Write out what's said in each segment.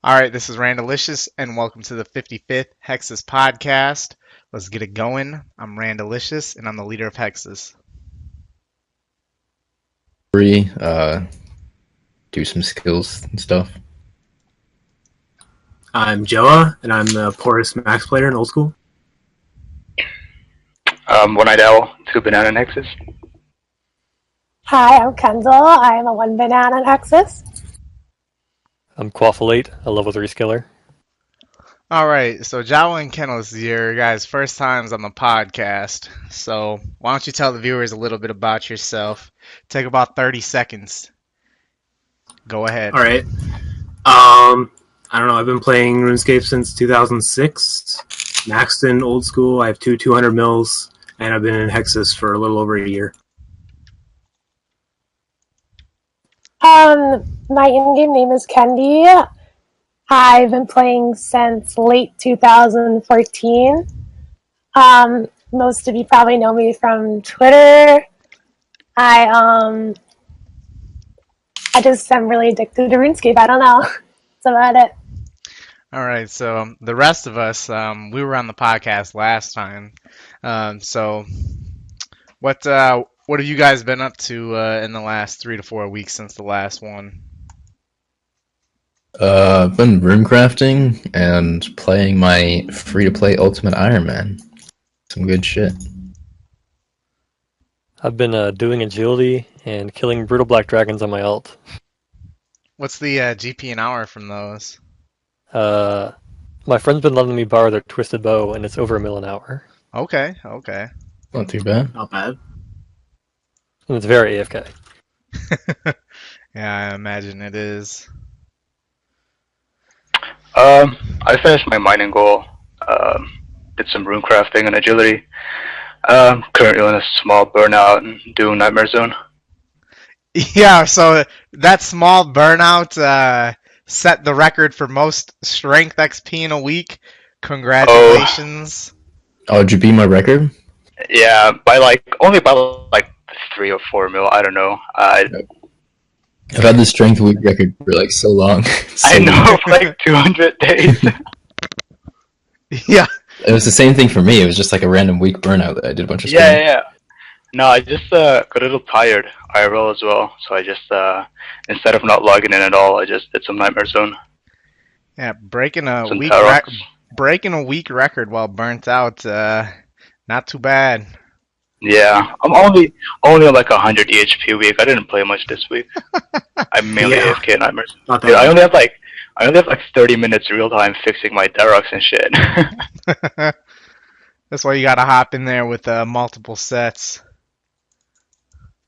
All right, this is Randalicious, and welcome to the 55th Hexis podcast. Let's get it going. I'm Randalicious, and I'm the leader of Hexis. Free, do some skills and stuff. I'm Jowah, and I'm the poorest max player in old school. One Eyed Owl, 2 Banana Hexis. Hi, I'm Kendal. I'm a 1 banana Hexis. I'm Quaffle8, a level 3 skiller. All right, so Jowah and Kendal is your guys' first times on the podcast. So why don't you tell the viewers a little bit about yourself? Take about 30 seconds. Go ahead. All right. I don't know. I've been playing RuneScape since 2006. Maxed in old school. I have 200 mils, and I've been in Hexis for a little over a year. My in-game name is Kendi. I've been playing since late 2014. Most of you probably know me from Twitter. I just am really addicted to RuneScape. I don't know. That's about it. All right, so the rest of us, we were on the podcast last time. So what have you guys been up to in the last 3 to 4 weeks since the last one? I've been runecrafting and playing my free-to-play Ultimate Iron Man. Some good shit. I've been doing agility and killing brutal black dragons on my ult. What's the GP an hour from those? My friend's been letting me borrow their twisted bow, and it's over a mil an hour. Okay. Not too bad. Not bad. And it's very AFK. Yeah, I imagine it is. I finished my mining goal. Did some rune crafting and agility. Currently on a small burnout and doing Nightmare Zone. Yeah, so that small burnout set the record for most strength XP in a week. Congratulations. Oh, did you beat my record? Yeah, only by 3 or 4 mil. I don't know. I've had the strength week record for so long. I know, for 200 days. Yeah. It was the same thing for me. It was just a random week burnout that I did a bunch of stuff. Yeah. No, I just got a little tired IRL as well, so I just instead of not logging in at all, I just did some Nightmare Zone. Yeah, breaking a Some week record while burnt out. Not too bad. Yeah, I'm only on 100 EHP a week. I didn't play much this week. I'm mainly AFK at Nightmares. Dude, I only have 30 minutes real time fixing my Derox and shit. That's why you gotta hop in there with multiple sets.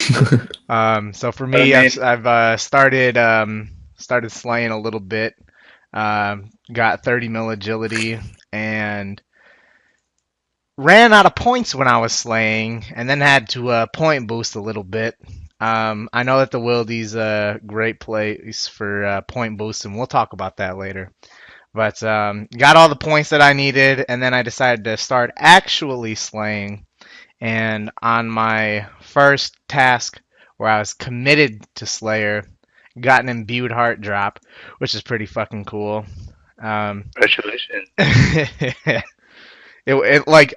So for me, I've started slaying a little bit. Got 30 mil agility and ran out of points when I was slaying, and then had to point boost a little bit. I know that the Wildy's a great place for point boost, and we'll talk about that later. But got all the points that I needed, and then I decided to start actually slaying. And on my first task, where I was committed to Slayer, got an imbued heart drop, which is pretty fucking cool. Congratulations.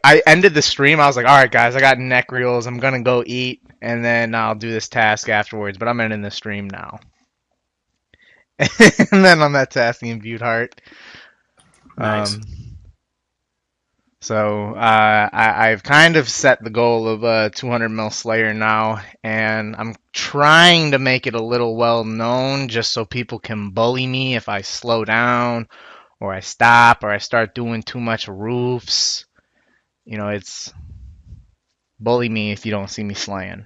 I ended the stream. I was like, all right, guys, I got neck reels. I'm gonna go eat, and then I'll do this task afterwards. But I'm ending the stream now. And then on that task, the imbued heart. Nice. So I've kind of set the goal of 200 mil Slayer now, and I'm trying to make it a little well known, just so people can bully me if I slow down, or I stop, or I start doing too much roofs. It's bully me if you don't see me slaying.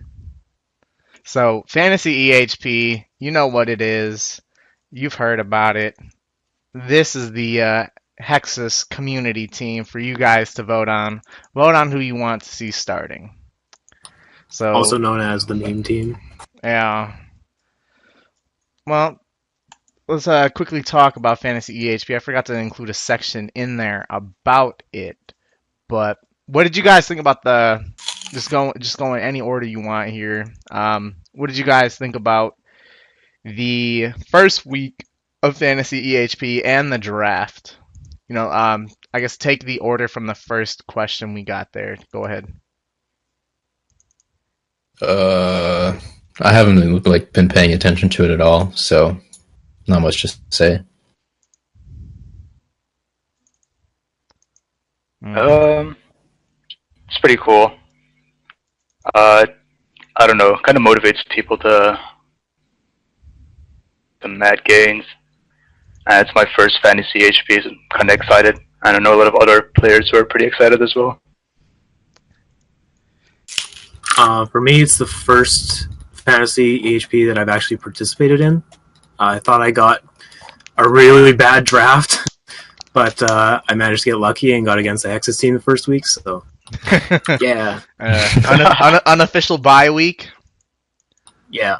So fantasy EHP, you know what it is. You've heard about it. This is the Hexis community team for you guys to vote on. Vote on who you want to see starting. So Also known as the meme team. Yeah. Well, let's quickly talk about fantasy EHP. I forgot to include a section in there about it. But what did you guys think about the just going any order you want here? What did you guys think about the first week of fantasy EHP and the draft. I guess take the order from the first question we got there. Go ahead. I haven't been paying attention to it at all, so not much to say. It's pretty cool. I don't know, kind of motivates people to mad gains. And it's my first fantasy HP, so I'm kind of excited. And I know a lot of other players who are pretty excited as well. For me, it's the first fantasy EHP that I've actually participated in. I thought I got a really bad draft, but I managed to get lucky and got against the Hexis team the first week, so yeah. Unofficial bye week. Yeah.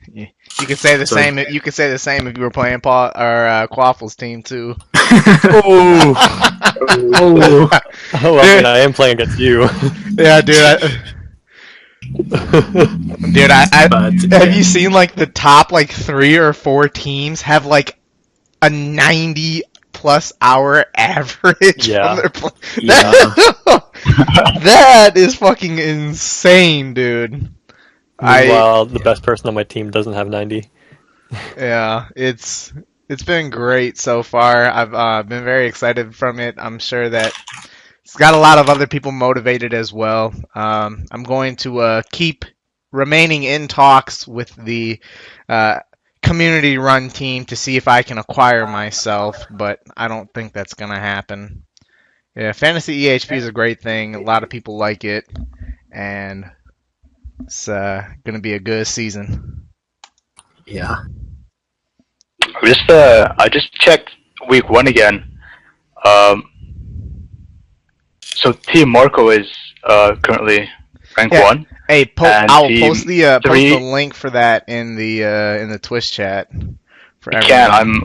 You could say the same. You could say the same if you were playing Paul or Quaffle8's team too. Oh, I mean, I am playing against you. Yeah, dude. Have you seen like the top 3 or 4 teams have like a 90+ hour average? Yeah. That is fucking insane, dude. Meanwhile, the best person on my team doesn't have 90. Yeah, it's been great so far. I've been very excited from it. I'm sure that it's got a lot of other people motivated as well. I'm going to keep remaining in talks with the community-run team to see if I can acquire myself, but I don't think that's going to happen. Yeah, Fantasy EHP is a great thing. A lot of people like it, and it's going to be a good season. Yeah. I just checked week 1 again. So Team Marco is currently rank 1. Hey, I'll post the link for that in the Twitch chat. For you can.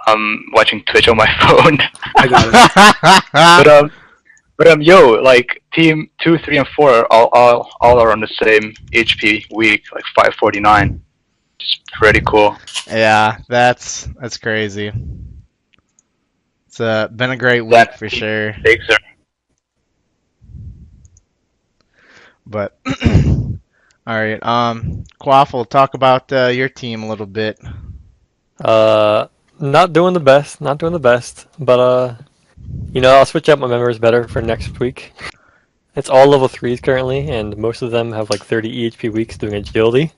I'm watching Twitch on my phone. I got it. But yo, like Team 2, 3, and 4 all are on the same HP week, like 549. It's pretty cool. Yeah, that's crazy. It's been a great week for sure. But all right, Quaffle, talk about your team a little bit. Not doing the best, but I'll switch out my members better for next week. It's all level 3s currently, and most of them have like 30 EHP weeks doing agility.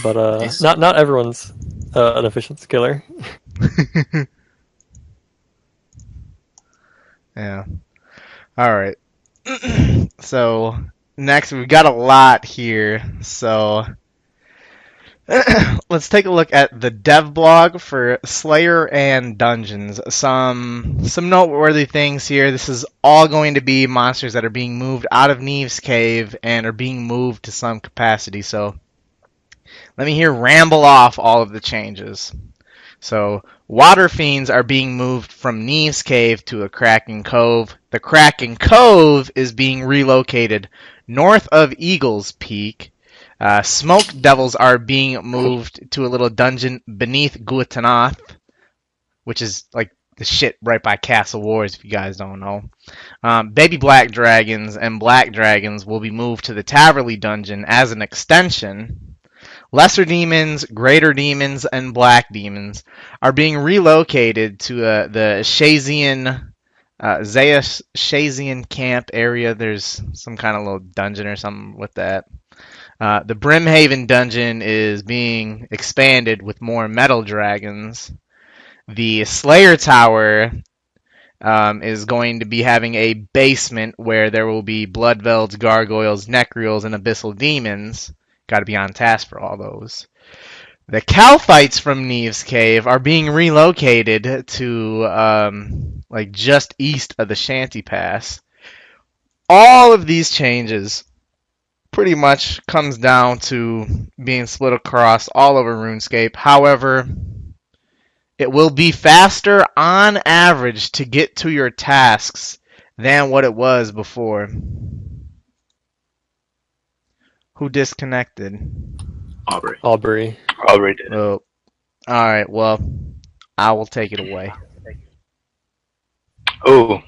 But nice. Not everyone's an efficient skiller. Yeah. All right. So next we've got a lot here. So let's take a look at the dev blog for Slayer and Dungeons. Some noteworthy things here. This is all going to be monsters that are being moved out of Neve's Cave and are being moved to some capacity. So let me here ramble off all of the changes. So water fiends are being moved from Neve's Cave to a Kraken Cove. The Kraken Cove is being relocated north of Eagle's Peak. Smoke devils are being moved to a little dungeon beneath Guatanath, which is like the shit right by Castle Wars, if you guys don't know. Baby black dragons and black dragons will be moved to the Taverley dungeon as an extension. Lesser demons, greater demons, and black demons are being relocated to the Shazian camp area. There's some kind of little dungeon or something with that. The Brimhaven dungeon is being expanded with more metal dragons. The Slayer Tower is going to be having a basement where there will be Bloodvelds, Gargoyles, Necreals, and Abyssal Demons. Got to be on task for all those. The Calphites from Neve's Cave are being relocated to just east of the Shanty Pass. All of these changes pretty much comes down to being split across all over RuneScape. However, it will be faster on average to get to your tasks than what it was before. Who disconnected? Aubrey. Aubrey. Aubrey did. Oh, all right. Well, I will take it away. Oh.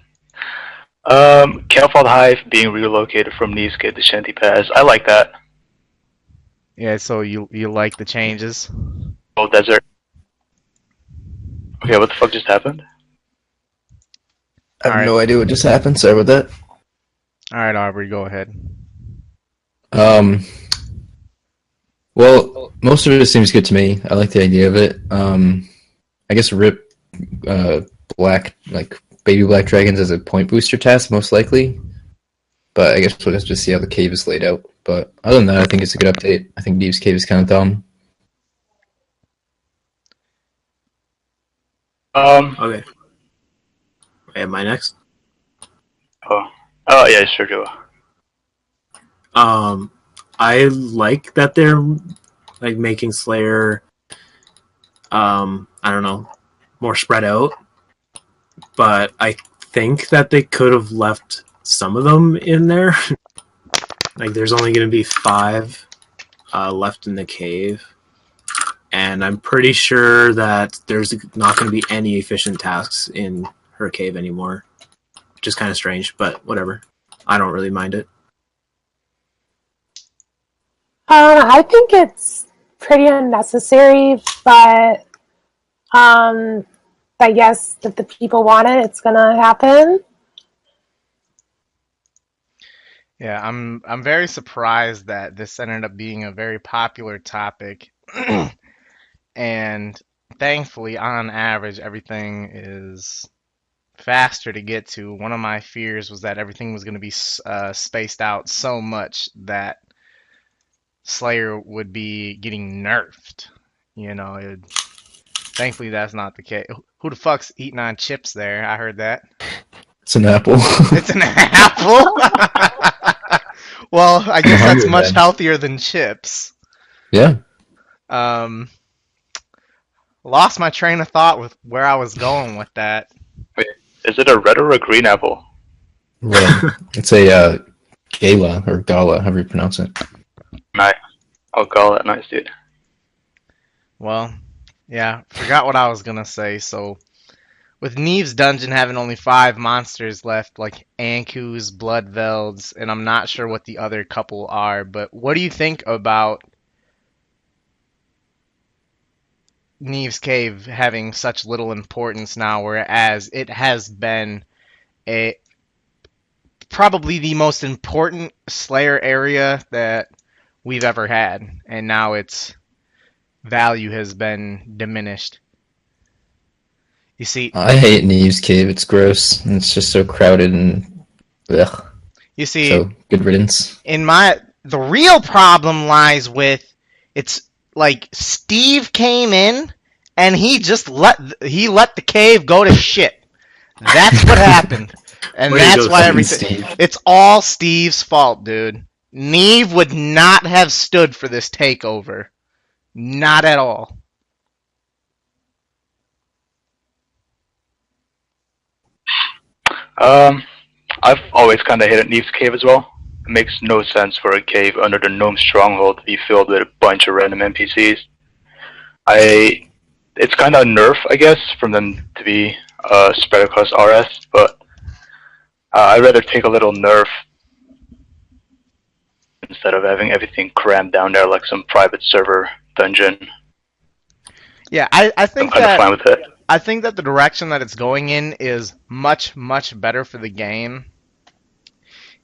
Campfall Hive being relocated from Neescape to Shanty Pass. I like that. Yeah. So you like the changes? Old Desert. Okay, what the fuck just happened? I have Alright. no idea what just happened. Sorry about that. All right, Aubrey, go ahead. Well, most of it seems good to me. I like the idea of it. I guess rip black, like baby black dragons as a point booster task, most likely. But I guess we'll just see how the cave is laid out. But other than that, I think it's a good update. I think Neve's cave is kind of dumb. Okay. Am I next? Oh yeah, sure, Jowah. I like that they're like making Slayer, I don't know, more spread out. But I think that they could have left some of them in there. Like, there's only going to be 5 left in the cave. And I'm pretty sure that there's not going to be any efficient tasks in her cave anymore. Which is kind of strange, but whatever. I don't really mind it. I think it's pretty unnecessary, but I guess if the people want it, it's gonna happen. Yeah, I'm very surprised that this ended up being a very popular topic. And thankfully, on average, everything is faster to get to. One of my fears was that everything was going to be spaced out so much that Slayer would be getting nerfed. Thankfully that's not the case. Who the fuck's eating on chips there? I heard that. It's an apple. It's an apple? Well, I guess that's much healthier than chips. Yeah. Lost my train of thought with where I was going with that. Wait, is it a red or a green apple? Red. It's a gala or gala, however you pronounce it. Nice. I'll call it. Nice, dude. Well, yeah, forgot what I was gonna say. So, with Neve's dungeon having only 5 monsters left, like Ankus, Bloodvelds, and I'm not sure what the other couple are, but what do you think about Neve's Cave having such little importance now, whereas it has been probably the most important Slayer area that we've ever had, and now its value has been diminished. You see, I hate Neve's cave. It's gross. And it's just so crowded and ugh. You see, so good riddance. The real problem lies with it's like Steve came in and he just let the cave go to shit. That's what happened. And that's why everything. It's all Steve's fault, dude. Neve would not have stood for this takeover. Not at all. I've always kind of hated Neve's Cave as well. It makes no sense for a cave under the Gnome Stronghold to be filled with a bunch of random NPCs. It's kind of a nerf, I guess, from them to be spread across RS, but I'd rather take a little nerf instead of having everything crammed down there like some private server dungeon. Yeah, I think I'm kind of fine with it. I think that the direction that it's going in is much, much better for the game.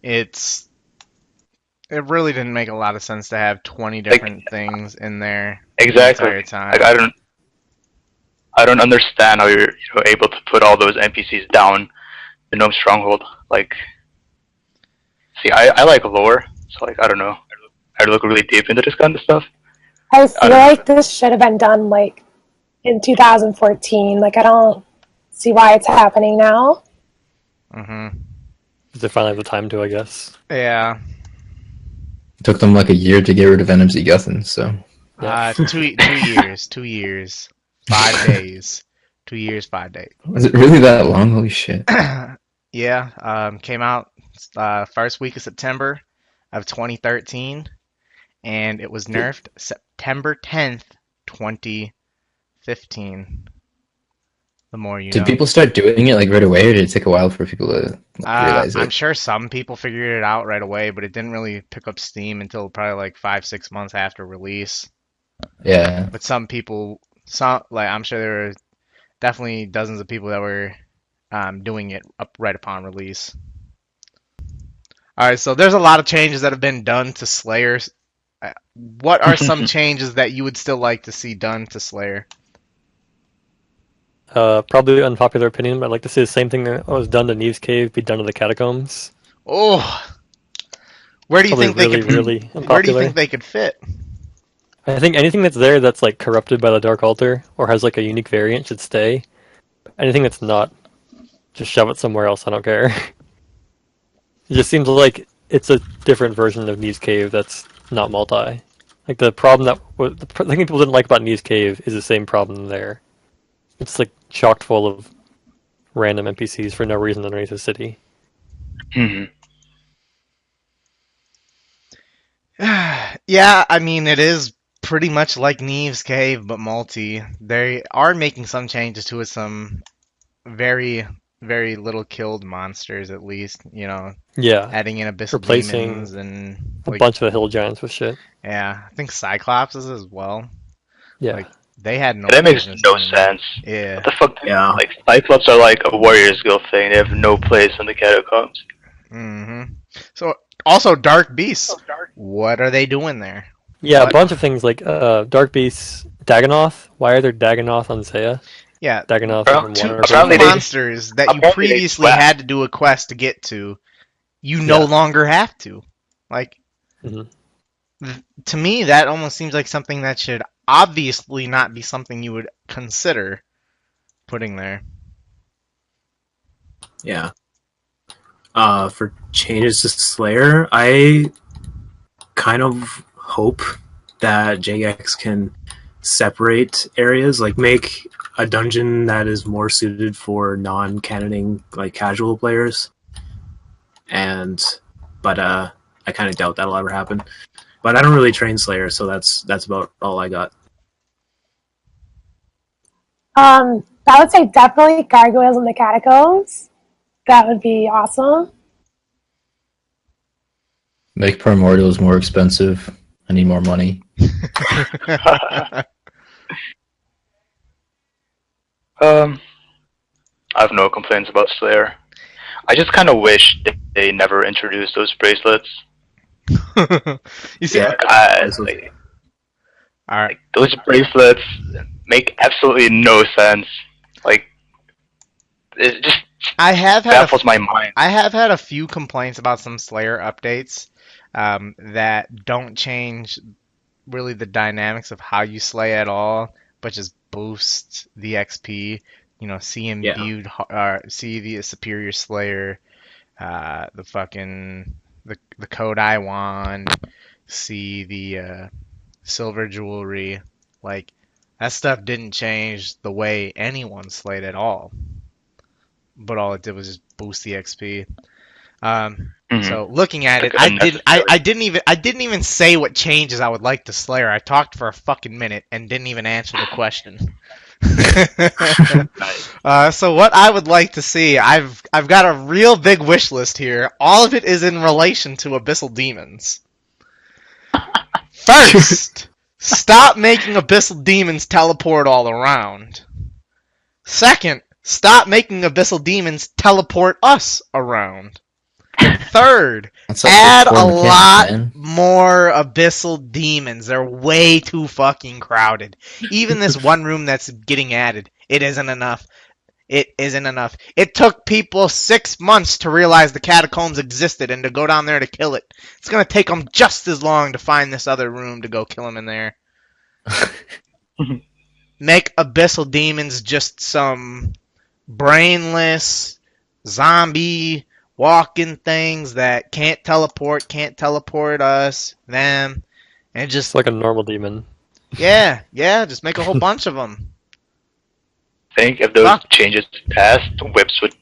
It really didn't make a lot of sense to have 20 different things in there exactly. the entire time. Like, I don't understand how you're able to put all those NPCs down the Gnome Stronghold. Like, see, I like lore, so like I don't know. I look really deep into this kind of stuff. I feel like this should have been done like in 2014. Like, I don't see why it's happening now. Mm-hmm. They finally have the time to, I guess. Yeah. It took them like a year to get rid of NMZ Guthin, so. Yeah. 2 years. 2 years. 5 days. 2 years, 5 days. Was it really that long? Holy shit. Yeah. Came out first week of September of 2013, and it was nerfed September 10th, 2015. The more you Did know. people start doing it like right away, or did it take a while for people to realize I'm it? sure some people figured it out right away, but it didn't really pick up steam until probably like 5-6 months after release. Yeah. But some people, I'm sure there were definitely dozens of people that were doing it up right upon release. All right, so there's a lot of changes that have been done to Slayer. What are some changes that you would still like to see done to Slayer? Probably unpopular opinion, but I'd like to see the same thing that was done to Neve's Cave be done to the catacombs. Oh, where do you Probably think they could? really Where do you unpopular. think they could fit? I think anything that's there that's like corrupted by the Dark Altar or has like a unique variant should stay. Anything that's not, just shove it somewhere else. I don't care. It just seems like it's a different version of Neve's Cave that's not multi. Like the problem the thing people didn't like about Neve's Cave is the same problem there. It's like chocked full of random NPCs for no reason underneath the city. Mhm. Yeah, I mean it is pretty much like Neve's Cave, but multi. They are making some changes to it, some very, very little killed monsters at least, Yeah, adding in abyssal replacing demons and a like bunch of the hill giants with shit. yeah, I think Cyclopses as well. Yeah, Like they had no That makes business no doing sense. that. Yeah. What the fuck? Yeah. Like, Cyclops are like a Warriors Guild thing. They have no place in the catacombs. So also Dark Beasts. What are they doing there? yeah, What? a bunch of things like Dark Beasts, Dagonoth. Why are there Dagonoth on Zeah? Yeah, Dagonoth Well, from two, one or two apparently they- monsters that you apparently they previously swap. had to do a quest to get to, you no Yeah. longer have to. Like, Mhm. to me, that almost seems like something that should obviously not be something you would consider putting there. Yeah. For changes to Slayer, I kind of hope that JX can separate areas, like make a dungeon that is more suited for non-canoning, like casual players. But I kind of doubt that'll ever happen. But I don't really train Slayer, so that's about all I got. I would say definitely gargoyles in the catacombs. That would be awesome. Make primordials more expensive. I need more money. I have no complaints about Slayer. I just kind of wish they never introduced those bracelets. You see, Yeah. all right. Those bracelets make absolutely no sense. Like, it just I have had baffles my mind. I have had a few complaints about some Slayer updates that don't change really the dynamics of how you slay at all, but just boost the XP. See him viewed, see the superior Slayer, the fucking the Kodai wand, see the silver jewelry. Like that stuff didn't change the way anyone slayed at all, but all it did was just boost the XP. So looking at it, I didn't even say what changes I would like to Slayer. I talked for a fucking minute and didn't even answer the question. So what I would like to see, I've got a real big wish list here. All of it is in relation to abyssal demons. First, stop making abyssal demons teleport all around. Second, stop making abyssal demons teleport us around. Third, add a lot more abyssal demons. They're way too fucking crowded. Even this one room that's getting added, it isn't enough. It isn't enough. It took people 6 months to realize the catacombs existed and to go down there to kill it. It's gonna take them just as long to find this other room to go kill him in there. Make abyssal demons just some brainless zombie walking things that can't teleport us, them, and just It's like a normal demon. yeah, just make a whole bunch of them. I think if those changes passed, whips would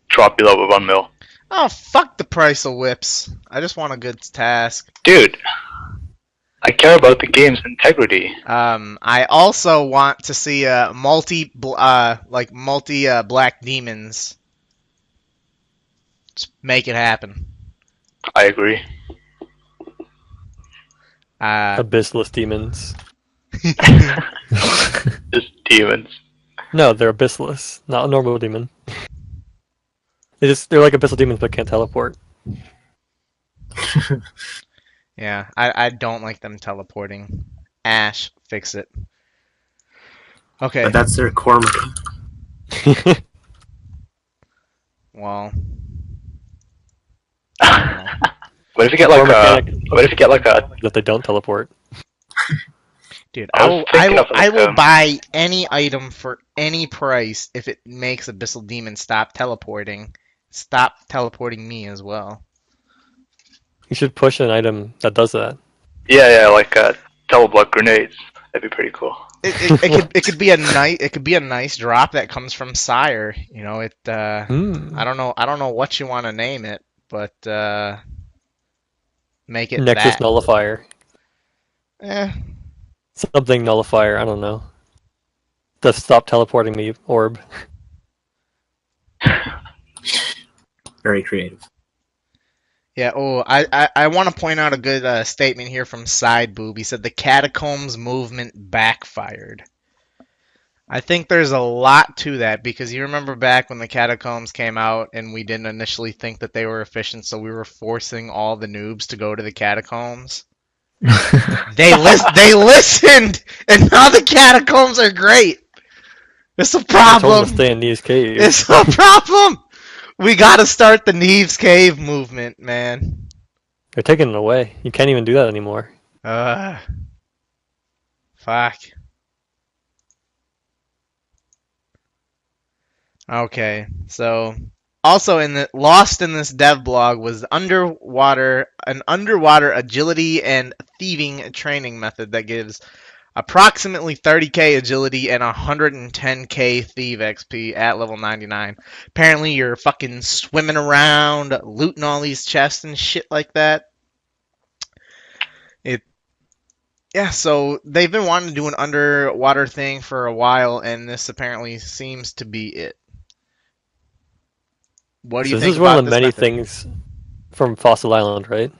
drop below 1 mil. Oh, fuck the price of whips. I just want a good task. Dude, I care about the game's integrity. I also want to see multi black demons. Just make it happen. I agree. Abyssless demons. Just demons. No, they're abyssless, not a normal demon. They're like abyssal demons but can't teleport. Yeah, I don't like them teleporting. Ash, fix it. Okay. But that's their core. Well. What if you get like a? What if you get like a? That they don't teleport. Dude, I will buy any item for any price if it makes Abyssal Demon stop teleporting. Stop teleporting me as well. You should push an item that does that. Yeah, like teleblock grenades. That'd be pretty cool. It could be a nice drop that comes from Sire. You know, I don't know what you want to name it, but make it Nexus that. Nullifier. Something Nullifier, I don't know. Just stop teleporting the orb. Very creative. Yeah, I want to point out a good statement here from Sideboob. He said the Catacombs movement backfired. I think there's a lot to that because you remember back when the Catacombs came out and we didn't initially think that they were efficient, so we were forcing all the noobs to go to the Catacombs. They listened, and now the Catacombs are great. It's a problem. I told them to stay in these caves. It's a problem. We gotta start the Neves Cave movement, man. They're taking it away. You can't even do that anymore. Fuck. Okay, so also lost in this dev blog was an underwater agility and thieving training method that gives approximately 30k agility and 110k thief XP at level 99. Apparently you're fucking swimming around, looting all these chests and shit like that. Yeah, so they've been wanting to do an underwater thing for a while, and this apparently seems to be it. What do you think? This is one of the many things from Fossil Island, right?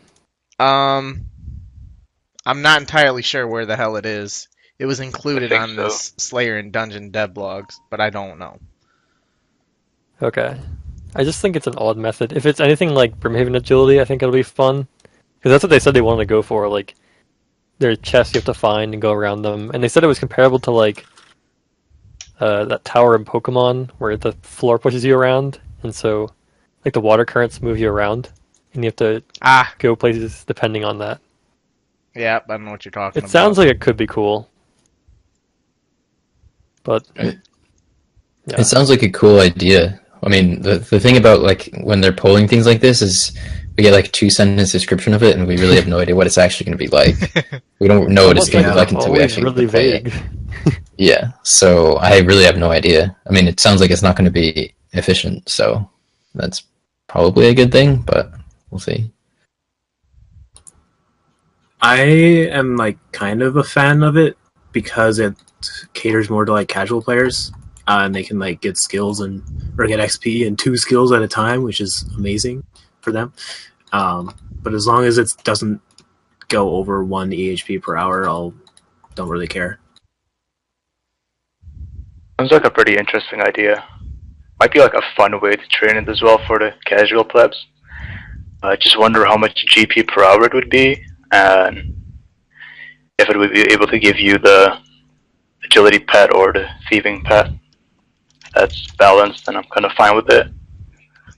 I'm not entirely sure where the hell it is. It was included on this Slayer and Dungeon dev blogs, but I don't know. Okay. I just think it's an odd method. If it's anything like Brimhaven agility, I think it'll be fun. Because that's what they said they wanted to go for. Like, there are chests you have to find and go around them. And they said it was comparable to, like, that tower in Pokemon where the floor pushes you around. And so, like, the water currents move you around. And you have to go places depending on that. Yeah, I don't know what you're talking about. It sounds like it could be cool. But yeah. It sounds like a cool idea. I mean, the thing about like when they're polling things like this is we get like a 2-sentence description of it, and we really have no idea what it's actually going to be like. We don't know what it's going to be like until we actually really play vague. it. Yeah, so I really have no idea. I mean, it sounds like it's not going to be efficient, so that's probably a good thing, but we'll see. I am like kind of a fan of it because it caters more to like casual players, and they can like get skills or get XP and 2 skills at a time, which is amazing for them. But as long as it doesn't go over 1 EHP per hour, don't really care. Sounds like a pretty interesting idea. Might be like a fun way to train it as well for the casual plebs. I just wonder how much GP per hour it would be, and if it would be able to give you the agility pet or the thieving pet. If that's balanced, then I'm kind of fine with it.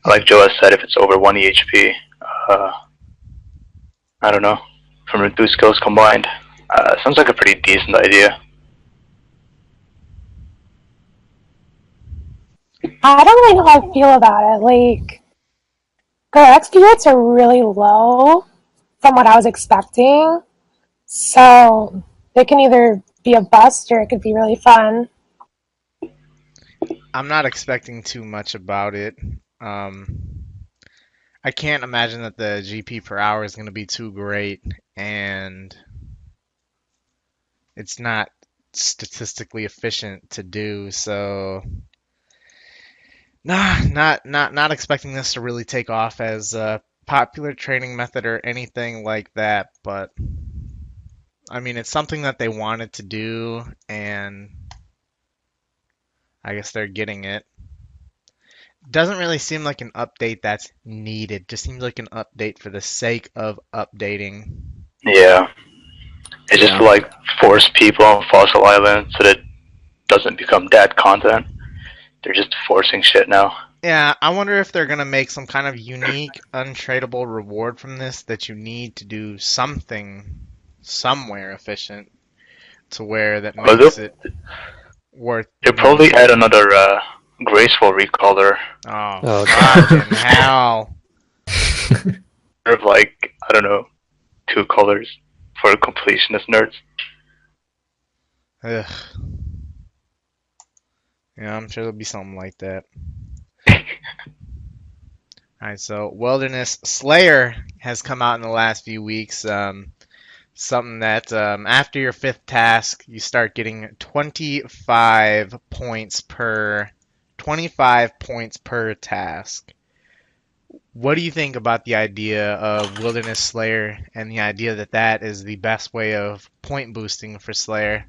Like Jowah said, if it's over 1 EHP, I don't know, from the 2 skills combined, sounds like a pretty decent idea. I don't really know how I feel about it. Like, the XP rates are really low from what I was expecting. So, it can either be a bust or it could be really fun. I'm not expecting too much about it. I can't imagine that the GP per hour is going to be too great, and it's not statistically efficient to do. So, nah, not expecting this to really take off as a popular training method or anything like that. But I mean, it's something that they wanted to do, and I guess they're getting it. Doesn't really seem like an update that's needed. Just seems like an update for the sake of updating. Yeah. It's just like force people on Fossil Island so that it doesn't become dead content. They're just forcing shit now. Yeah, I wonder if they're gonna make some kind of unique, untradeable reward from this that you need to do something somewhere efficient to where that makes it worth. They'll probably add another graceful recolor. Oh, fucking hell. Of like, I don't know, 2 colors for completionist nerds. Ugh. Yeah, I'm sure there'll be something like that. Alright, so Wilderness Slayer has come out in the last few weeks. Something that after your 5th task, you start getting 25 points per task. What do you think about the idea of Wilderness Slayer and the idea that that is the best way of point boosting for Slayer?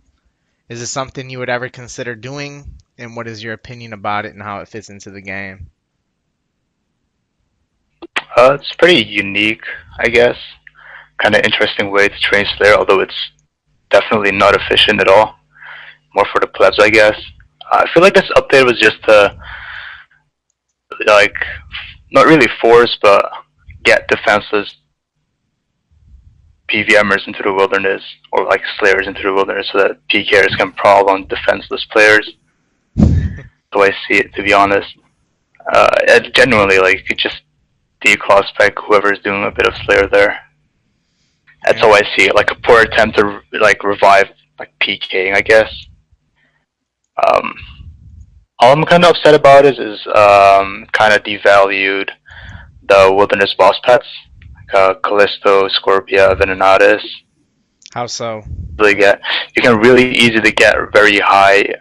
Is it something you would ever consider doing? And what is your opinion about it and how it fits into the game? It's pretty unique, I guess. Kind of interesting way to train Slayer, although it's definitely not efficient at all. More for the plebs, I guess. I feel like this update was just to, like, not really force, but get defenseless PVMers into the wilderness, or like Slayers into the wilderness, so that PKers can prowl on defenseless players. So I see it, to be honest. Genuinely, like, you could just declaw spec whoever's doing a bit of Slayer there. That's how I see it, like a poor attempt to like revive like PKing, I guess. All I'm kind of upset about is kind of devalued the wilderness boss pets, like Callisto, Scorpia, Venenatis. How so? You can really easily get very high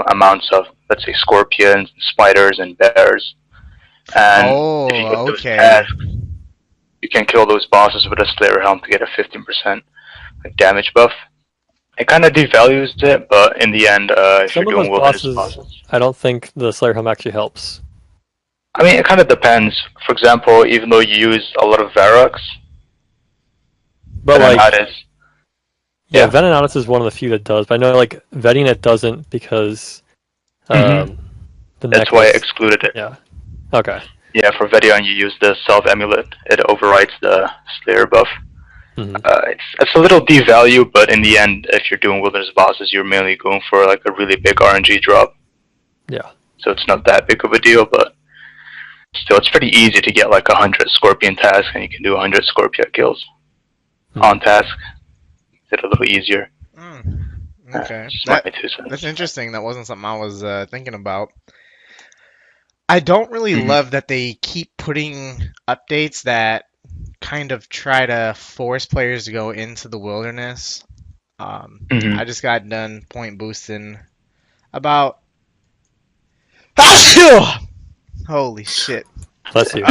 amounts of, let's say, scorpions, spiders, and bears. And if you get those tasks, you can kill those bosses with a Slayer helm to get a 15% like, damage buff. It kind of devalues it, but in the end, if you're doing wilderness bosses, I don't think the Slayer helm actually helps. I mean, it kind of depends. For example, even though you use a lot of Varrox, but Venenatis, Venenatis is one of the few that does. But I know like Vedinet doesn't because that's why I excluded it. Yeah. Okay. Yeah, for Vedion you use the Self Amulet. It overwrites the Slayer buff. It's a little devalue, but in the end, if you're doing wilderness bosses, you're mainly going for like a really big RNG drop. Yeah. So it's not that big of a deal, but still, it's pretty easy to get like 100 Scorpion tasks, and you can do 100 Scorpia kills on task. It's a little easier. Okay. That's interesting. That wasn't something I was thinking about. I don't really love that they keep putting updates that kind of try to force players to go into the wilderness. I just got done point boosting about... Holy shit. Bless you.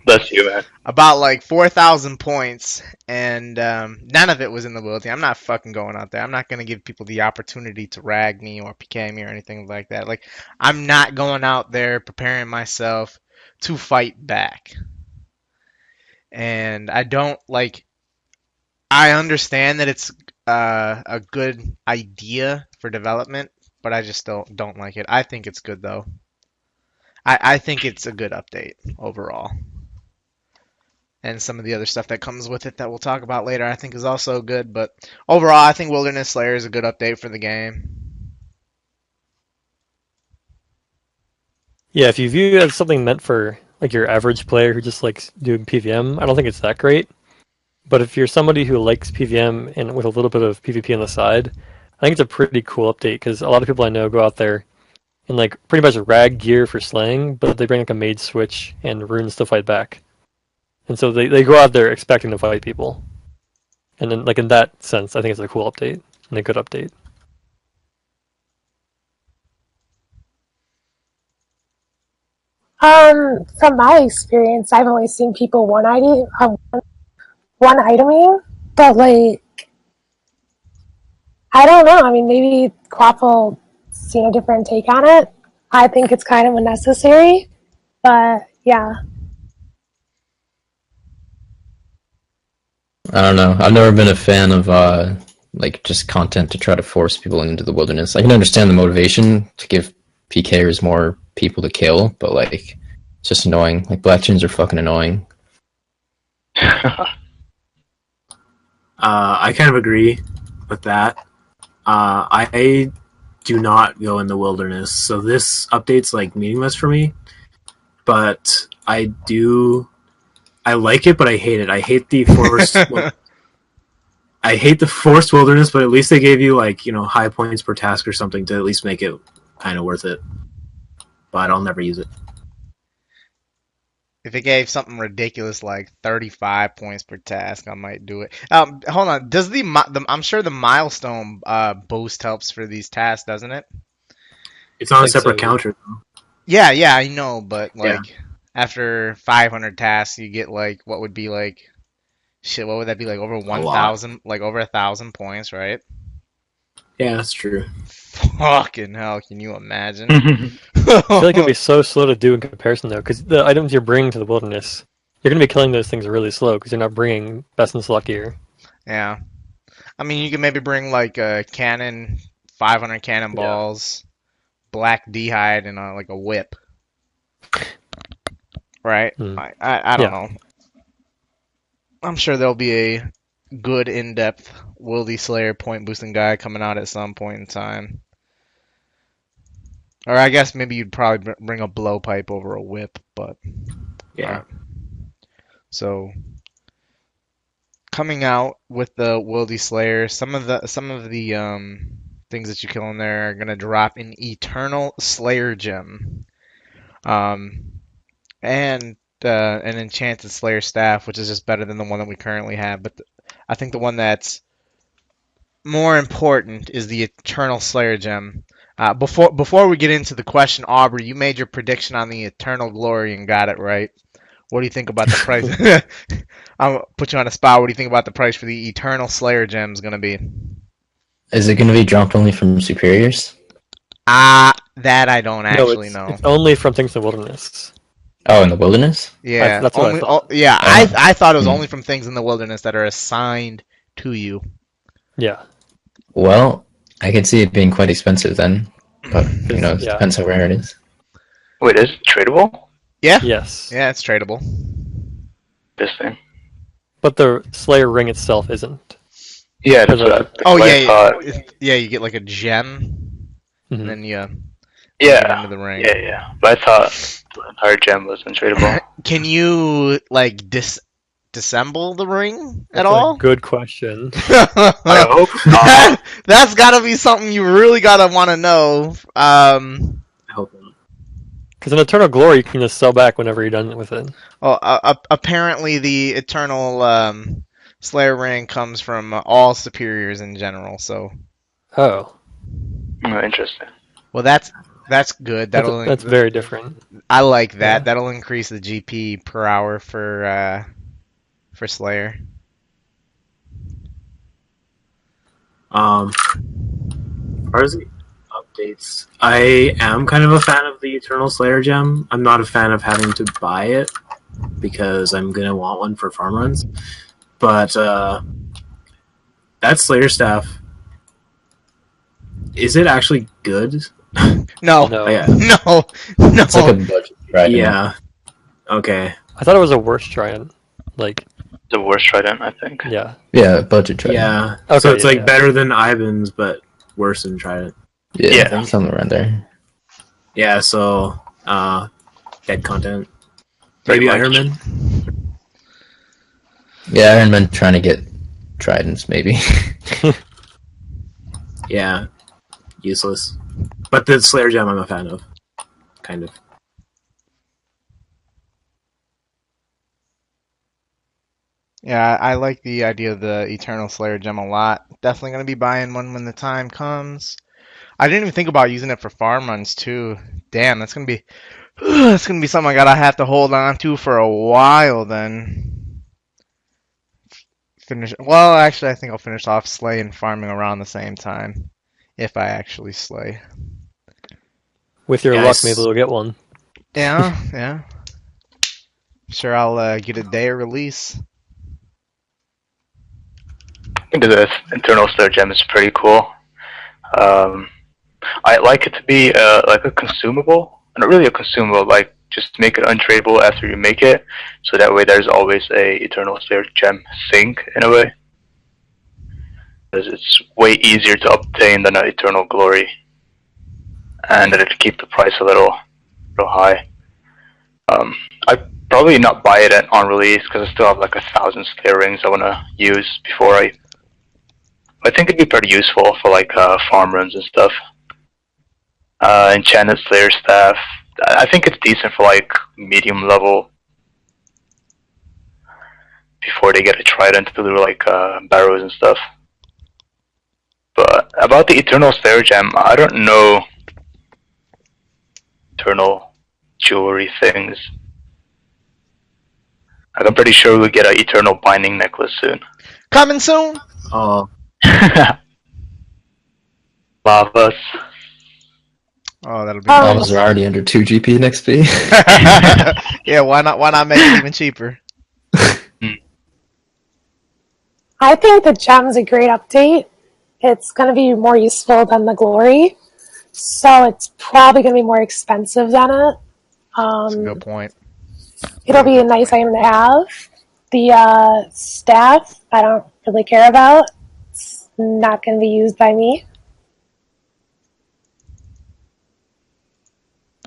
Bless you, man. About like 4,000 points, and none of it was in the wilderness. I'm not fucking going out there. I'm not going to give people the opportunity to rag me or PK me or anything like that. Like, I'm not going out there preparing myself to fight back. And I don't like... I understand that it's a good idea for development, but I just don't like it. I think it's good, though. I think it's a good update overall. And some of the other stuff that comes with it that we'll talk about later I think is also good. But overall, I think Wilderness Slayer is a good update for the game. Yeah, if you view it as something meant for like your average player who just likes doing PVM, I don't think it's that great. But if you're somebody who likes PVM and with a little bit of PvP on the side, I think it's a pretty cool update because a lot of people I know go out there in like pretty much rag gear for slaying, but they bring like a mage switch and runes to fight back. And so they go out there expecting to fight people. And then like in that sense, I think it's a cool update and a good update. From my experience, I've only seen people one iteming, but like I don't know. I mean, maybe Quaffle seen a different take on it. I think it's kind of unnecessary, but yeah. I don't know. I've never been a fan of like just content to try to force people into the wilderness. I can understand the motivation to give PKers more people to kill, but like it's just annoying. Like black tunes are fucking annoying. I kind of agree with that. I do not go in the wilderness, so this update's like meaningless for me. But I like it, but I hate it. I hate the forced. I hate the forced wilderness, but at least they gave you like high points per task or something to at least make it kind of worth it. But I'll never use it. If it gave something ridiculous like 35 points per task, I might do it. Hold on. Does I'm sure the milestone boost helps for these tasks, doesn't it? It's on a separate counter, though. Yeah, I know, but like after 500 tasks, you get like what would be like shit. What would that be like over 1,000? Like over 1,000 points, right? Yeah, that's true. Fucking hell! Can you imagine? I feel like it'd be so slow to do in comparison, though, because the items you're bringing to the wilderness, you're going to be killing those things really slow because you're not bringing best in slot gear. Yeah, I mean, you could maybe bring like a cannon, 500 cannonballs, black d'hide, and like a whip. Right? I don't know. I'm sure there'll be a good in-depth Wildy Slayer point boosting guide coming out at some point in time. Or I guess maybe you'd probably bring a blowpipe over a whip, but yeah. Right. So coming out with the Wildy Slayer, some of the things that you kill in there are gonna drop an Eternal Slayer gem, and an Enchanted Slayer staff, which is just better than the one that we currently have. But I think the one that's more important is the Eternal Slayer gem. Before we get into the question, Aubrey, you made your prediction on the Eternal Glory and got it right. What do you think about the price? I'll put you on a spot. What do you think about the price for the Eternal Slayer gem is going to be? Is it going to be dropped only from superiors? That I don't actually know. It's only from things in the wilderness. Oh, in the wilderness? Yeah, that's what I thought. I thought it was only from things in the wilderness that are assigned to you. Yeah. Well, I could see it being quite expensive then, but it depends how rare it is. Wait, is it tradable? Yeah. Yes. Yeah, it's tradable. This thing. But the Slayer ring itself isn't. Yeah, that's what I thought. Yeah, you get like a gem, and then you get into the ring. Yeah. But I thought the entire gem was untradeable. Can you like disassemble the ring at That's all? A good question. I hope not. That's gotta be something you really gotta want to know. I hope not. Because an Eternal Glory you can just sell back whenever you're done with it. Well, apparently the Eternal Slayer ring comes from all superiors in general. So. Oh. Interesting. Well, that's good. That's very different. I like that. Yeah. That'll increase the GP per hour for Slayer. As far as the updates, I am kind of a fan of the Eternal Slayer gem. I'm not a fan of having to buy it because I'm gonna want one for farm runs. But that Slayer staff, is it actually good? No. No. Yeah. No. It's like a budget trident. Yeah. Okay. I thought it was a worse trident. Like the worst trident, I think. Yeah. Yeah, budget trident. Yeah. Okay, so it's better than Ivan's, but worse than trident. Yeah. Something around there. Yeah. So, dead content. Maybe Iron Man. Yeah, Iron Man trying to get tridents, maybe. Yeah. Useless. But the Slayer gem I'm a fan of. Kind of. Yeah, I like the idea of the Eternal Slayer gem a lot. Definitely going to be buying one when the time comes. I didn't even think about using it for farm runs, too. Damn, that's going to be It's gonna be something I gotta have to hold on to for a while then. Well, actually, I think I'll finish off Slay and farming around the same time. If I actually Slay. With your luck, maybe we'll get one. Yeah. Sure, I'll get a day of release. I think the internal Slayer gem is pretty cool. I like it to be like a consumable. Not really a consumable, like just make it untradeable after you make it, so that way there's always a Eternal Slayer gem sink in a way. Because it's way easier to obtain than an Eternal Glory. And it'll keep the price a little high. I'd probably not buy it on release because I still have like 1,000 Slayer rings I want to use before I think it'd be pretty useful for like farm runs and stuff. Enchanted Slayer staff. I think it's decent for like medium level before they get a trident to do like barrows and stuff. But about the Eternal Slayer gem, I don't know eternal jewelry things. Like, I'm pretty sure we'll get an eternal binding necklace soon. Coming soon. Oh. Lavas. Oh, that'll be. Lavas are already under 2 GP and XP. Yeah, why not make it even cheaper? I think the gem's a great update. It's going to be more useful than the glory, so it's probably going to be more expensive than it. That's a good point. It'll be a nice item to have. The staff, I don't really care about. It's not going to be used by me.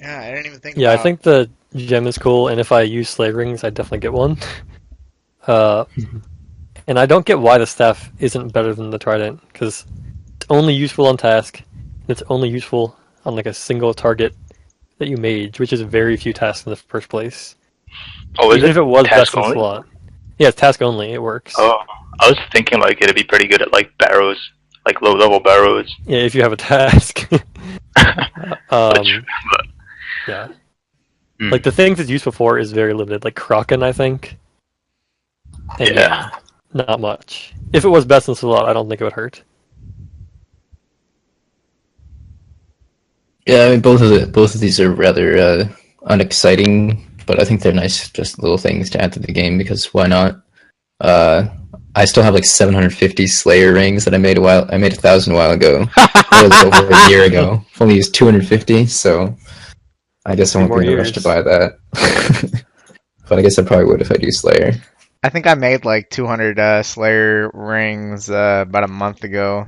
Yeah, I didn't even think. Yeah, I think the gem is cool, and if I use Slay Rings, I'd definitely get one. And I don't get why the staff isn't better than the trident, because it's only useful on task, and it's only useful on like a single target that you mage, which is very few tasks in the first place. Oh, is Even it if it was task best in only? slot. Yeah, it's task only, it works. Oh, I was thinking like it'd be pretty good at like barrows, like low level barrows. Yeah, if you have a task. Yeah. Like the things it's useful for is very limited, like Kraken, I think. And Yeah. not much. If it was best in slot, I don't think it would hurt. Yeah, I mean, both of these are rather unexciting, but I think they're nice, just little things to add to the game because why not? I still have like 750 Slayer rings that I made 1,000 a while ago. That was over a year ago. I've only used 250, so I guess I won't be in a rush to buy that. But I guess I probably would if I do Slayer. I think I made like 200 Slayer rings about a month ago.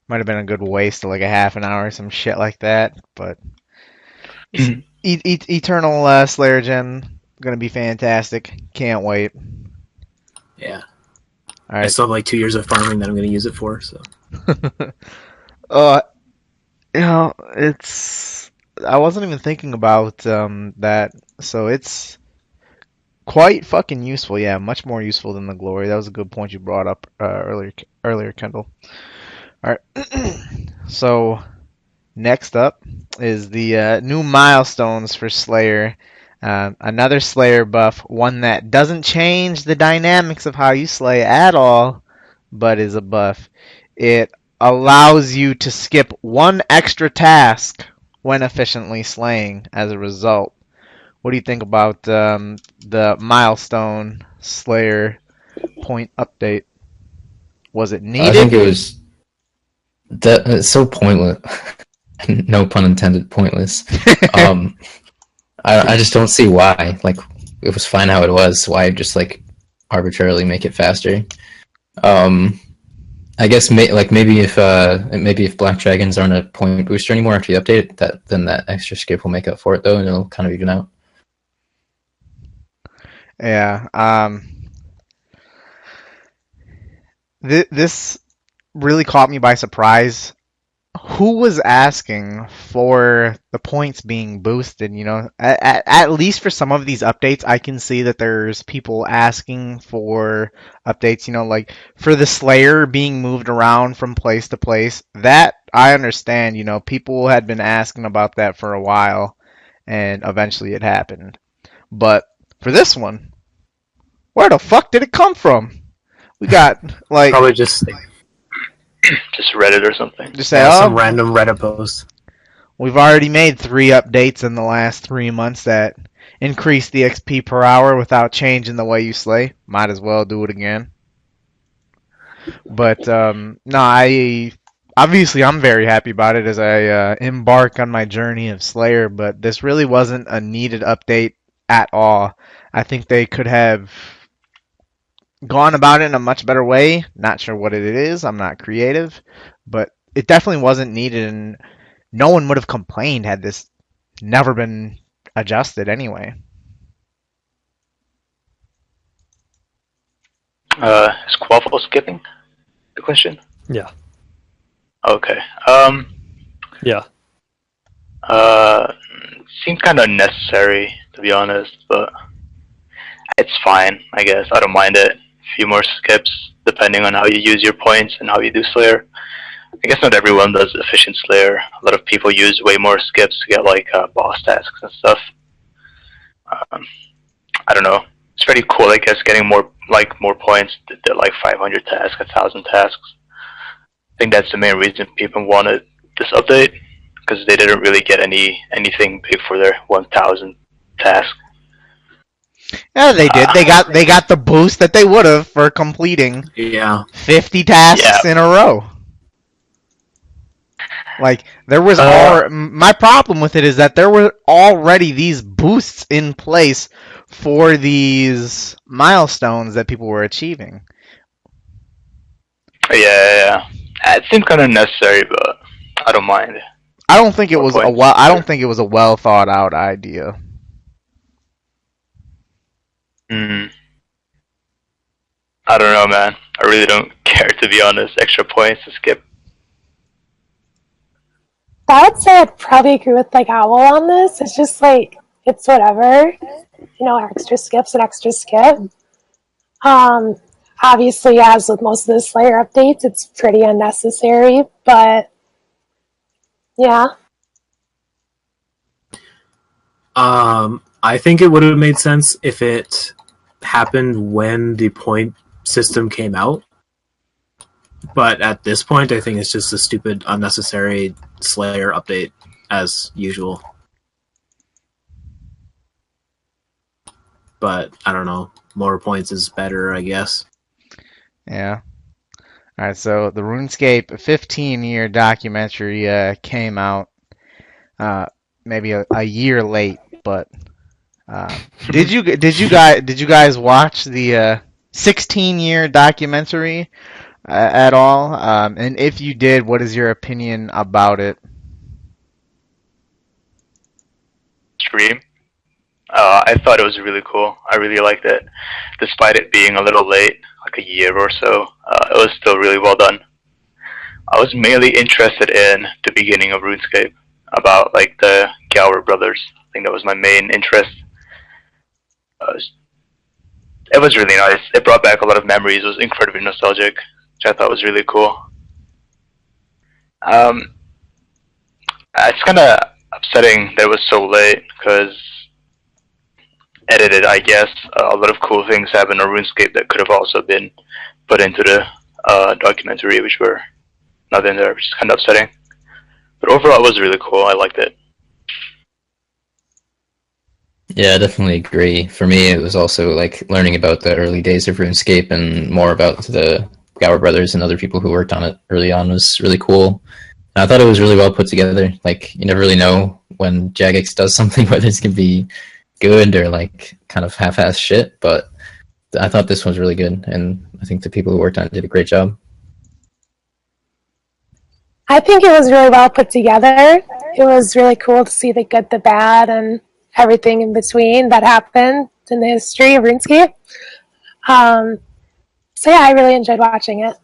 Might have been a good waste of like a half an hour or some shit like that. But Eternal Slayer gem gonna be fantastic. Can't wait. Yeah. All right. I still have like 2 years of farming that I'm going to use it for. So. It's. I wasn't even thinking about that. So it's quite fucking useful. Yeah, much more useful than the glory. That was a good point you brought up earlier, Kendal. All right. So next up is the new milestones for Slayer. Another Slayer buff, one that doesn't change the dynamics of how you slay at all, but is a buff. It allows you to skip one extra task when efficiently slaying as a result. What do you think about the milestone Slayer point update? Was it needed? I think it was it's so pointless. No pun intended, pointless. I just don't see why. Like, it was fine how it was. Why just like arbitrarily make it faster? I guess maybe if Black Dragons aren't a point booster anymore after you update it, then that extra skip will make up for it though, and it'll kind of even out. Yeah. This really caught me by surprise. Who was asking for the points being boosted? You know, at least for some of these updates, I can see that there's people asking for updates. You know, like for the Slayer being moved around from place to place. That I understand. You know, people had been asking about that for a while, and eventually it happened. But for this one, where the fuck did it come from? We got like Probably just Reddit or something. just say, some random Reddit post. We've already made 3 updates in the last 3 months that increase the XP per hour without changing the way you slay. Might as well do it again. But no, obviously I'm very happy about it as I embark on my journey of Slayer. But this really wasn't a needed update at all. I think they could have gone about it in a much better way. Not sure what it is. I'm not creative, but it definitely wasn't needed, and no one would have complained had this never been adjusted anyway. Is Quaffle skipping the question? Yeah. Okay. Yeah. Seems kind of unnecessary, to be honest, but it's fine, I guess. I don't mind it. A few more skips, depending on how you use your points and how you do Slayer. I guess not everyone does efficient Slayer. A lot of people use way more skips to get like boss tasks and stuff. I don't know. It's pretty cool, I guess, getting more points to do like 500 tasks, 1,000 tasks. I think that's the main reason people wanted this update, because they didn't really get anything big for their 1,000 task. Yeah, they did. They got the boost that they would have for completing 50 tasks in a row. Like there was my problem with it is that there were already these boosts in place for these milestones that people were achieving. Yeah. It seemed kind of necessary, but I don't mind. I don't think it was a well thought out idea. I don't know, man. I really don't care, to be honest. Extra points to skip. I would say I'd probably agree with like Owl on this. It's just like it's whatever, extra skip's an extra skip. Obviously, as with most of the Slayer updates, it's pretty unnecessary, but yeah. I think it would have made sense if it happened when the point system came out. But at this point, I think it's just a stupid, unnecessary Slayer update, as usual. But, I don't know. More points is better, I guess. Yeah. Alright, so the RuneScape 15-year documentary came out maybe a year late, but did you guys watch the 16-year documentary at all? And if you did, what is your opinion about it? Stream. I thought it was really cool. I really liked it. Despite it being a little late, like a year or so, it was still really well done. I was mainly interested in the beginning of RuneScape, about like the Jowah brothers. I think that was my main interest. It was really nice. It brought back a lot of memories. It was incredibly nostalgic, which I thought was really cool. It's kind of upsetting that it was so late, because edited, I guess, a lot of cool things happen on RuneScape that could have also been put into the documentary, which were not in there, which is kind of upsetting. But overall, it was really cool. I liked it. Yeah, I definitely agree. For me, it was also like learning about the early days of RuneScape and more about the Jowah brothers and other people who worked on it early on was really cool. And I thought it was really well put together. Like, you never really know when Jagex does something, whether it's going to be good or like kind of half-ass shit, but I thought this was really good, and I think the people who worked on it did a great job. I think it was really well put together. It was really cool to see the good, the bad, and everything in between that happened in the history of RuneScape. So yeah, I really enjoyed watching it.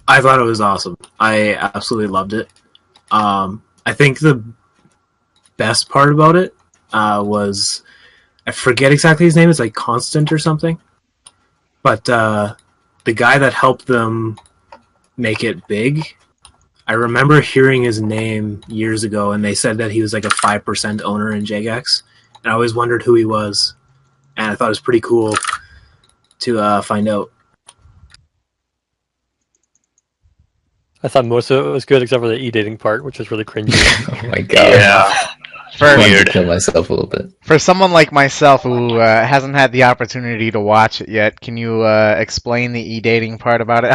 I thought it was awesome. I absolutely loved it. I think the best part about it was, I forget exactly his name, it's like Constant or something, but the guy that helped them make it big, I remember hearing his name years ago, and they said that he was like a 5% owner in Jagex, and I always wondered who he was, and I thought it was pretty cool to find out. I thought most of it was good except for the e-dating part, which was really cringy. Oh my god. Yeah. I wanted Weird. to kill myself a little bit. For someone like myself who hasn't had the opportunity to watch it yet, can you explain the e-dating part about it?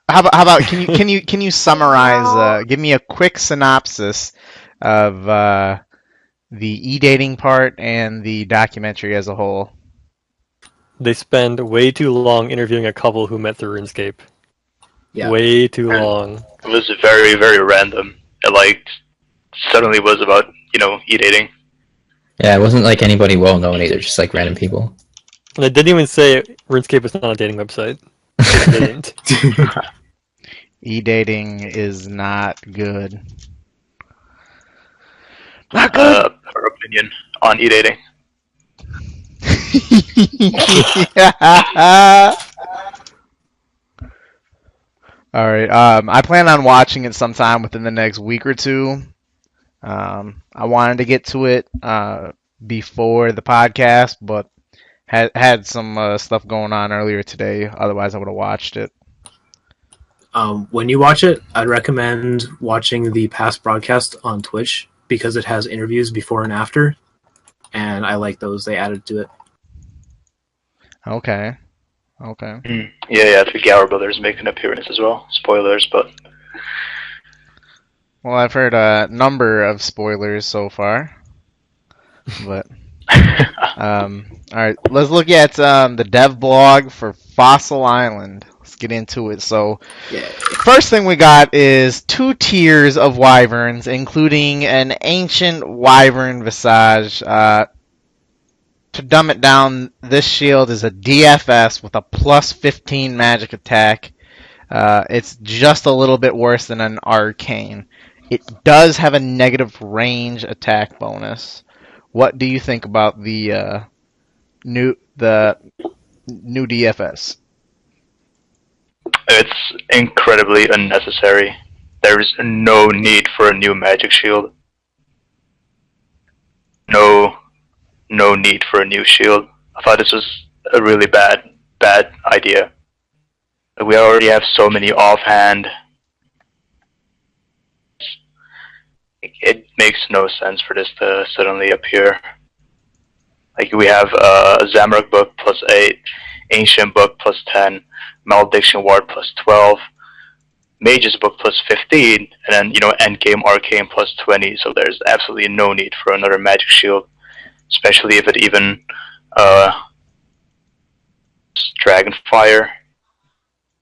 How about can you summarize? Give me a quick synopsis of the e-dating part and the documentary as a whole. They spend way too long interviewing a couple who met through RuneScape. Yeah. Way too long. It was very, very random. It like suddenly was about, e-dating. Yeah, it wasn't like anybody well known either, just like random people. And they didn't even say RuneScape is not a dating website. They didn't. E-dating is not good. Not good. Her opinion on e-dating. All right. I plan on watching it sometime within the next week or two. I wanted to get to it before the podcast, but had some stuff going on earlier today. Otherwise, I would have watched it. When you watch it, I'd recommend watching the past broadcast on Twitch because it has interviews before and after, and I like those. They added to it. Okay. Yeah, the Gower brothers make an appearance as well. Spoilers, but Well, I've heard a number of spoilers so far, but all right. Let's look at the dev blog for Fossil Island. Let's get into it. So, first thing we got is 2 tiers of wyverns, including an ancient wyvern visage. To dumb it down, this shield is a DFS with a plus 15 magic attack. It's just a little bit worse than an arcane. It does have a negative range attack bonus. What do you think about the new DFS? it's incredibly unnecessary. There's no need for a new magic shield. No need for a new shield. I thought this was a really bad idea. We already have so many offhand. It makes no sense for this to suddenly appear. Like we have Zamorak book plus 8, Ancient book plus 10, Malediction ward plus 12, Mage's book plus 15, and then Endgame Arcane plus 20. So there's absolutely no need for another magic shield, especially if it even Dragonfire.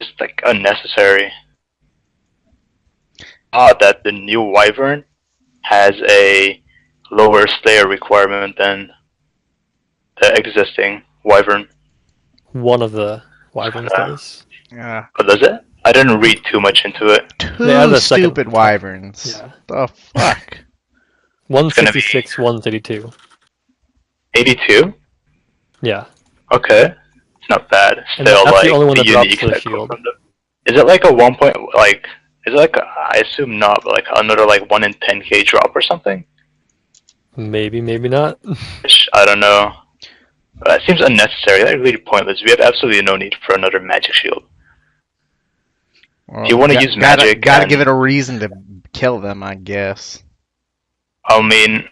It's like unnecessary. That the new Wyvern has a lower Slayer requirement than the existing Wyvern. One of the wyverns does. Yeah. Oh, does it? I didn't read too much into it. Two stupid wyverns. Yeah. The fuck? 166, 182. 82? Yeah. Okay. It's not bad. And Still, that's like, the only one that drops unique the that shield. come from them. Is it like a 1 point, like, is it like, I assume not, but like another like 1 in 10k drop or something? Maybe, maybe not. Which, I don't know. It seems unnecessary. Like, really pointless. We have absolutely no need for another magic shield. Well, If you want to use magic, gotta give it a reason to kill them, I guess. I mean,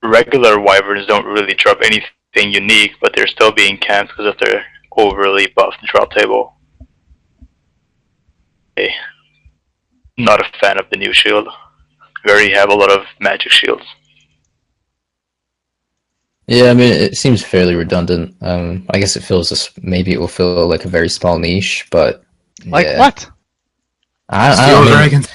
regular wyverns don't really drop anything unique, but they're still being camped because of their overly buffed drop table. Hey, not a fan of the new shield. We already have a lot of magic shields. Yeah, I mean, it seems fairly redundant. I guess it fills maybe it will fill like a very small niche, but Like yeah. what? I Steel don't know. Dragons.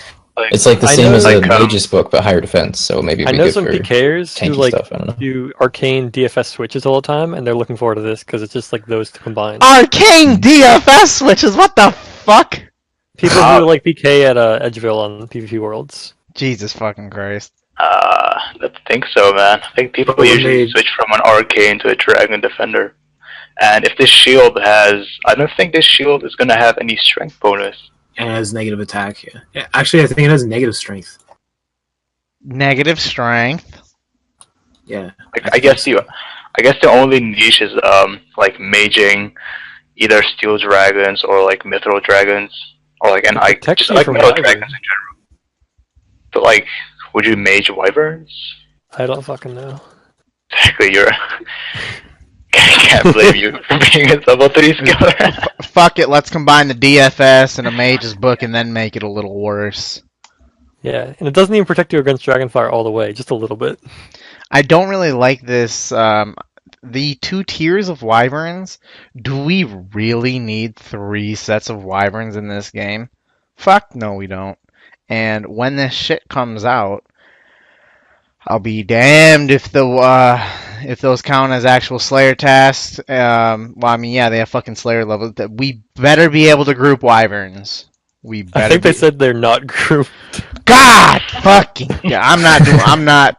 It's like the I same know, as like, a Mage's book, but higher defense. So maybe it'd I be know good some for PKers who tanky like stuff. I don't know. do arcane DFS switches all the time, and they're looking forward to this because it's just like those two combined. Arcane DFS switches. What the fuck? People who like PK at Edgeville on PvP Worlds. Jesus fucking Christ. I don't think so, man. I think people usually switch from an arcane to a dragon defender. And if this shield has, I don't think this shield is gonna have any strength bonus. And it has negative attack. Yeah. Actually, I think it has negative strength. Negative strength. Yeah. I guess the only niche is like maging either steel dragons or like mithril dragons or like just like mithril dragons in general. But like, would you mage wyverns? I don't fucking know. Exactly, can't blame you for being a level 3 skiller. Fuck it, let's combine the DFS and a mage's book and then make it a little worse. Yeah, and it doesn't even protect you against Dragonfire all the way, just a little bit. I don't really like this. The 2 tiers of wyverns. Do we really need 3 sets of wyverns in this game? Fuck no, we don't. And when this shit comes out, I'll be damned if if those count as actual Slayer tasks. Well, I mean, yeah, they have fucking Slayer levels. We better be able to group wyverns. I think they said they're not grouped. God fucking yeah, I'm not.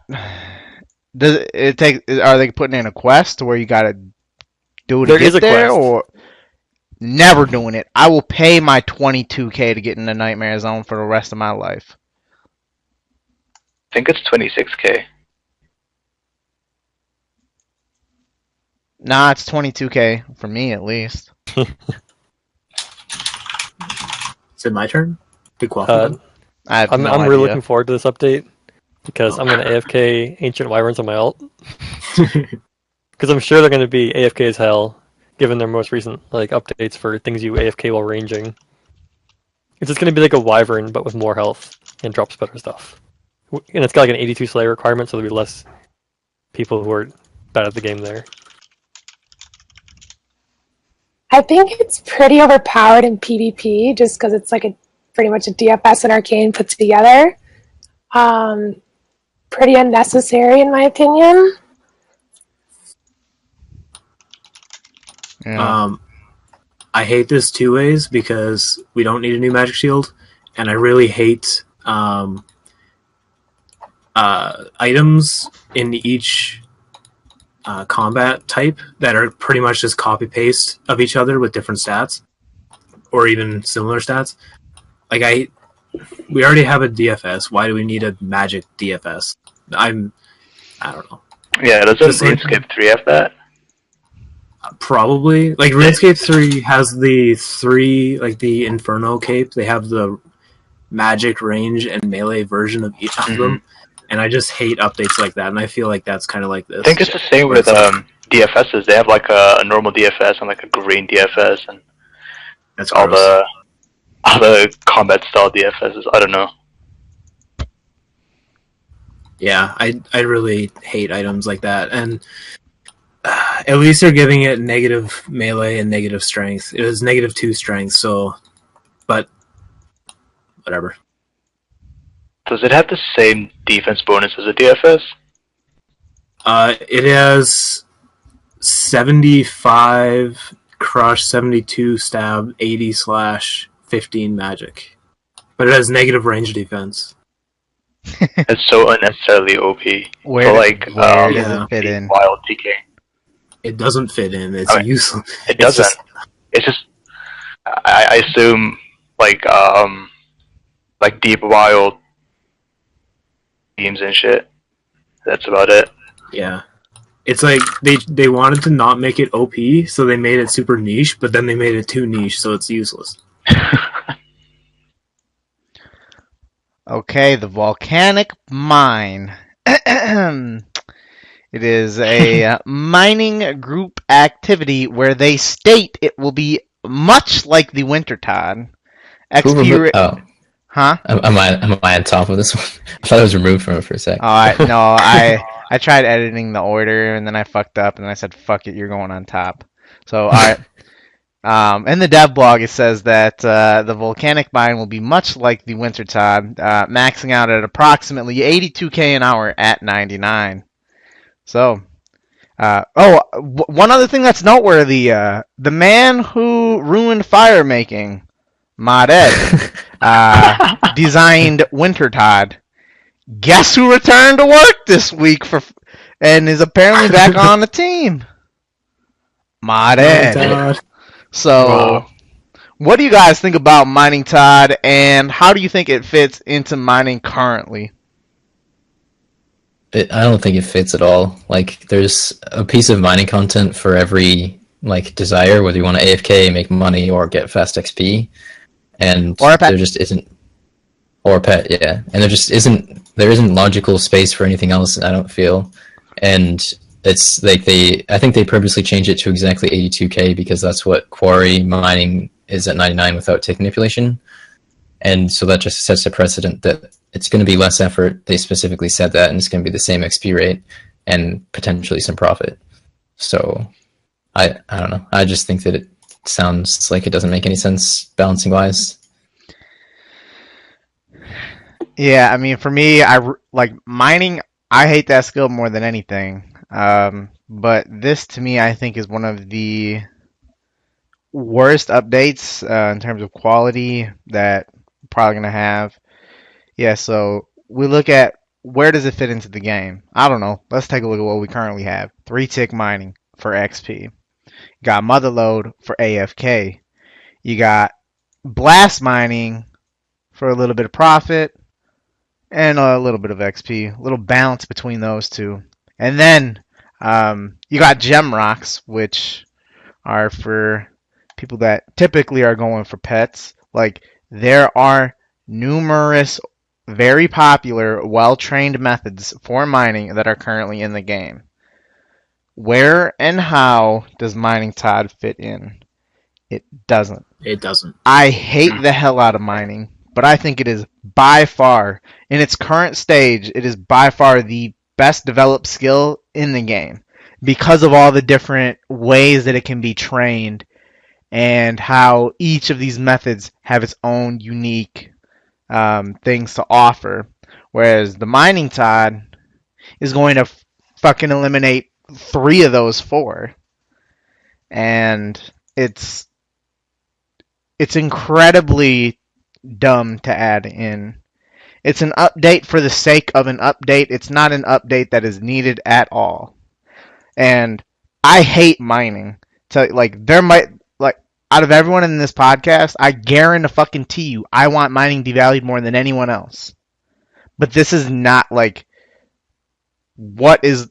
Does it take? Are they putting in a quest where you gotta do it to get there, or never doing it? I will pay my $22K to get in the Nightmare Zone for the rest of my life. I think it's 26K. Nah, it's 22K for me at least. Is it my turn? Big Quaffle8? I'm really looking forward to this update because I'm going to AFK Ancient Wyverns on my ult. Because I'm sure they're going to be AFK as hell, given their most recent updates for things you AFK while ranging. It's just going to be like a Wyvern, but with more health and drops better stuff. And it's got like an 82 Slayer requirement, so there'll be less people who are bad at the game there. I think it's pretty overpowered in PvP, just because it's pretty much a DFS and Arcane put together. Pretty unnecessary, in my opinion. Yeah. I hate this 2 ways because we don't need a new magic shield, and I really hate items in each combat type that are pretty much just copy paste of each other with different stats, or even similar stats. We already have a DFS. Why do we need a magic DFS? I don't know. Yeah, doesn't RuneScape 3 have that? Probably. RuneScape 3 has the 3, the Inferno cape. They have the magic range and melee version of each of them. And I just hate updates like that, and I feel like that's kind of like this. I think it's the same with DFSs. They have a normal DFS and a green DFS, and that's all the combat style DFSs. I don't know. Yeah, I really hate items like that, and at least they're giving it negative melee and negative strength. It was -2 strength, so, but whatever. Does it have the same defense bonus as a DFS? It has 75 crush, 72 stab, 80 slash, 15 magic. But it has negative range defense. It's so unnecessarily OP. Where does it fit in? Wild TK. It doesn't fit in. It's useless. It doesn't. It's just I assume deep wild teams and shit. That's about it. Yeah. It's they wanted to not make it OP, so they made it super niche, but then they made it too niche, so it's useless. Okay, the volcanic mine. It is a mining group activity where they state it will be much like the Wintertide. Huh? Am I on top of this one? I thought it was removed from it for a sec. I tried editing the order and then I fucked up and I said, "Fuck it, you're going on top." So in the dev blog it says that the volcanic mine will be much like the Wintertide, maxing out at approximately 82K an hour at 99. So, one other thing that's noteworthy: the man who ruined fire making, Mod Ed, designed Wintertide. Guess who returned to work this week and is apparently back on the team? Mod Ed. So, What do you guys think about mining, Todd, and how do you think it fits into mining currently? I don't think it fits at all. Like, there's a piece of mining content for every like desire, whether you want to AFK, make money, or get fast XP, and Or a pet. there just isn't, or a pet, yeah, and there isn't logical space for anything else. I don't feel, and it's like I think they purposely changed it to exactly 82k because that's what quarry mining is at 99 without tick manipulation. And so that just sets a precedent that it's going to be less effort. They specifically said that, and it's going to be the same XP rate and potentially some profit. So I don't know. I just think that it sounds like it doesn't make any sense balancing wise. Yeah, I mean, for me, like mining. I hate that skill more than anything. But this, to me, I think is one of the worst updates in terms of quality that we're probably gonna have. Yeah, so we look at where does it fit into the game. I don't know. Let's take a look at what we currently have. 3-tick mining for XP. You got motherload for AFK. You got blast mining for a little bit of profit and a little bit of XP. A little balance between those two. And then you got gem rocks, which are for people that typically are going for pets. Like, there are numerous very popular, well-trained methods for mining that are currently in the game. Where and how does mining, Todd, fit in? It doesn't. It doesn't. I hate the hell out of mining, but I think it is by far, in its current stage, it is by far the best developed skill in the game because of all the different ways that it can be trained and how each of these methods have its own unique things to offer. Whereas the mining, Todd, is going to fucking eliminate 3 of those 4. And it's incredibly dumb to add in. It's an update for the sake of an update. It's not an update that is needed at all. And I hate mining. So like there might like out of everyone in this podcast, I guarantee you I want mining devalued more than anyone else. But this is not like what is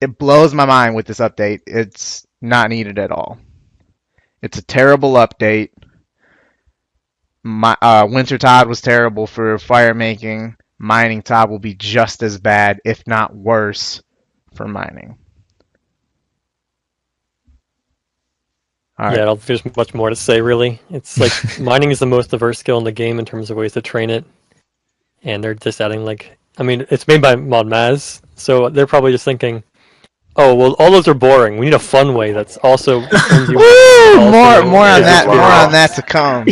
it blows my mind with this update. It's not needed at all. It's a terrible update. Winter Todd was terrible for fire making. Mining Todd will be just as bad, if not worse, for mining. All right. Yeah, I don't think there's much more to say, really. It's like mining is the most diverse skill in the game in terms of ways to train it. And they're just adding, like, I mean, it's made by Mod Maz, so they're probably just thinking, oh, well, all those are boring. We need a fun way that's also... Woo! More on that to come.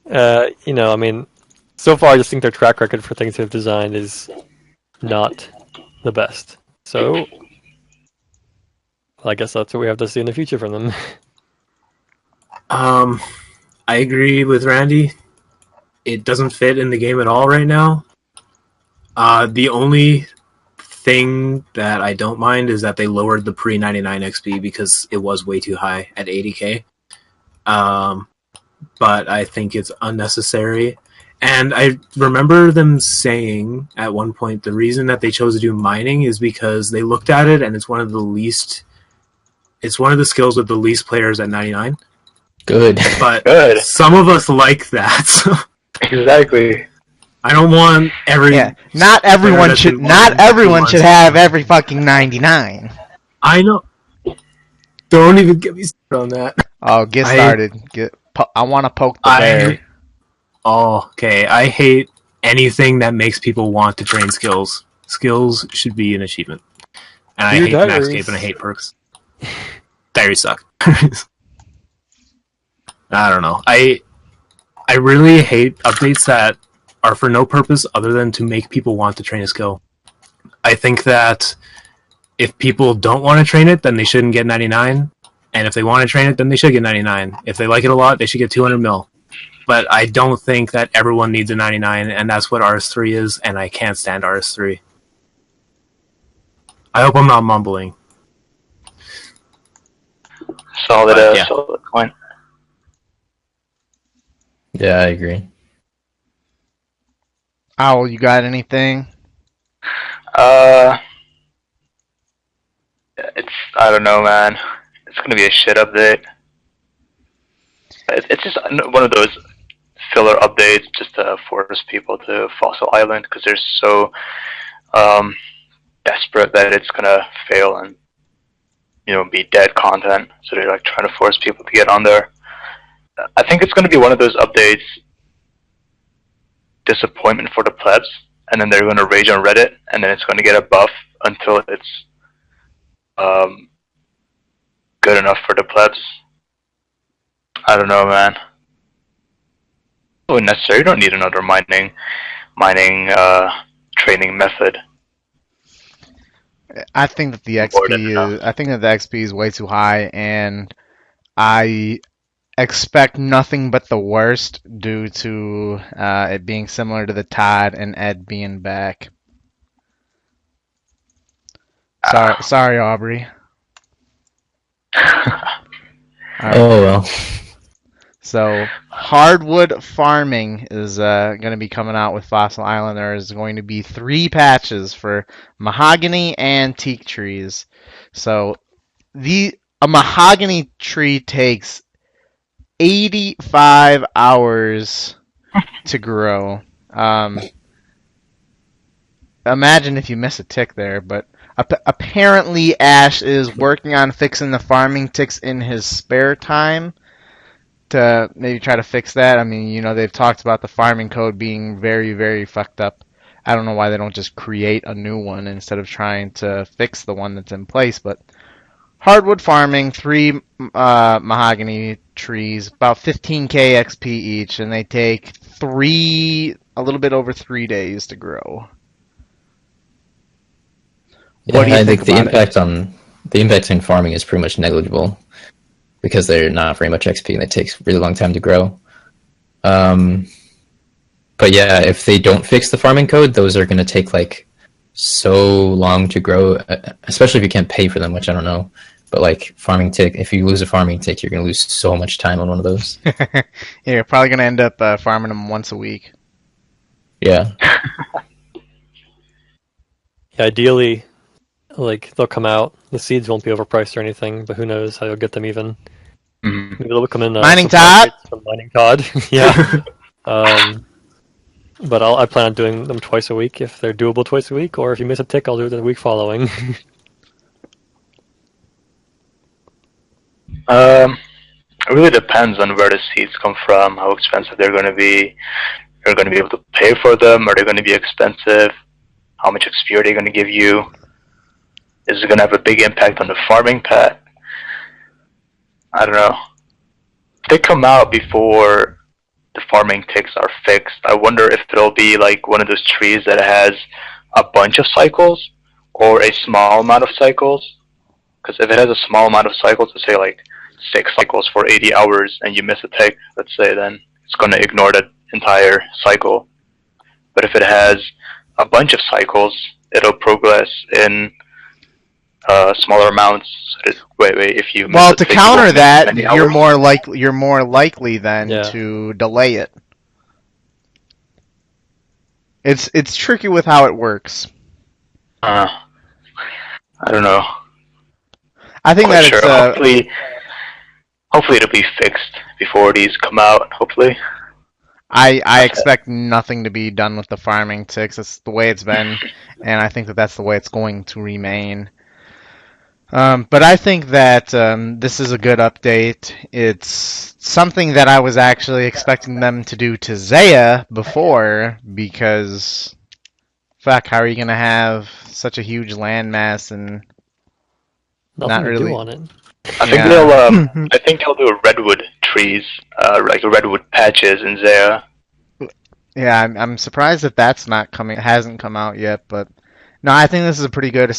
I mean, so far I just think their track record for things they've designed is not the best. So, I guess that's what we have to see in the future from them. I agree with Randy. It doesn't fit in the game at all right now. The only thing that I don't mind is that they lowered the pre-99 XP because it was way too high at 80k. But I think it's unnecessary. And I remember them saying at one point the reason that they chose to do mining is because they looked at it and it's one of the skills with the least players at 99. Good. But good. Some of us like that. So. Exactly. I don't want every. Yeah, not everyone should have every fucking 99. I know. Don't even get me started on that. Oh, get started. I want to poke the bear. Oh, okay. I hate anything that makes people want to train skills. Skills should be an achievement. And I hate Maxcape and I hate perks. Diaries suck. I don't know. I really hate updates that are for no purpose other than to make people want to train a skill. I think that if people don't want to train it, then they shouldn't get 99. And if they want to train it, then they should get 99. If they like it a lot, they should get 200 mil. But I don't think that everyone needs a 99, and that's what RS3 is, and I can't stand RS3. I hope I'm not mumbling. Solid point. Yeah, I agree. Owl, you got anything? Uh, I don't know, man. It's gonna be a shit update. It's just one of those filler updates just to force people to Fossil Island because they're so um, desperate that it's gonna fail and be dead content. So they're like trying to force people to get on there. I think it's gonna be one of those updates, disappointment for the plebs, and then they're gonna rage on Reddit, and then it's gonna get a buff until it's good enough for the plebs. I don't know, man. Necessary. You don't need another mining training method. I think that the XP is way too high, and I expect nothing but the worst due to it being similar to the Todd and Ed being back. Sorry, Aubrey. Right. Oh well. So hardwood farming is going to be coming out with Fossil Island. There is going to be 3 patches for mahogany and teak trees. So a mahogany tree takes 85 hours to grow. Imagine if you miss a tick there, but apparently Ash is working on fixing the farming ticks in his spare time to maybe try to fix that. I mean, they've talked about the farming code being very, very fucked up. I don't know why they don't just create a new one instead of trying to fix the one that's in place, but hardwood farming, 3 mahogany trees, about 15k XP each, and they take a little bit over 3 days to grow. What do you think the impact on farming is pretty much negligible because they're not very much XP and it takes a really long time to grow. But yeah, if they don't fix the farming code, those are going to take like so long to grow, especially if you can't pay for them, which I don't know. But like farming tick, if you lose a farming tick, you're going to lose so much time on one of those. Yeah, you're probably going to end up farming them once a week. Yeah. Ideally, like they'll come out. The seeds won't be overpriced or anything, but who knows how you'll get them even. Mm-hmm. Maybe they'll come in mining Todd. Mining Todd. Yeah. But I plan on doing them twice a week if they're doable twice a week, or if you miss a tick, I'll do it the week following. It really depends on where the seeds come from, how expensive they're going to be. You're going to be able to pay for them. Are they going to be expensive? How much XP are they going to give you? Is it going to have a big impact on the farming pet? I don't know. If they come out before the farming ticks are fixed, I wonder if it'll be like one of those trees that has a bunch of cycles or a small amount of cycles. Because if it has a small amount of cycles, let's say like 6 cycles for 80 hours and you miss a tick, let's say, then it's going to ignore that entire cycle. But if it has a bunch of cycles, it'll progress in smaller amounts. If you miss to counter that, you're more likely then to delay it. It's tricky with how it works. I don't know. I think that sure. it's hopefully it'll be fixed before these come out. Hopefully. I expect nothing to be done with the farming ticks. It's the way it's been, and I think that that's the way it's going to remain. But I think that this is a good update. It's something that I was actually expecting them to do to Zaya before, because fuck, how are you going to have such a huge landmass and nothing not to really do on it? I think they'll do redwood trees, like redwood patches in Zaya. Yeah, I'm surprised that that's not coming. Hasn't come out yet, but no, I think this is a pretty good.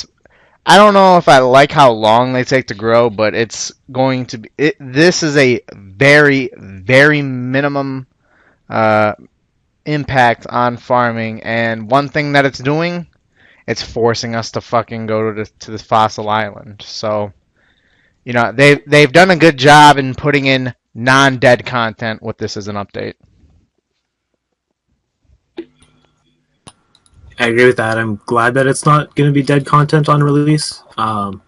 I don't know if I like how long they take to grow, but it's going to be. This is a very, very minimum impact on farming, and one thing that it's doing, it's forcing us to fucking go to this fossil island. So, you know, they've done a good job in putting in non-dead content with this as an update. I agree with that. I'm glad that it's not going to be dead content on release. But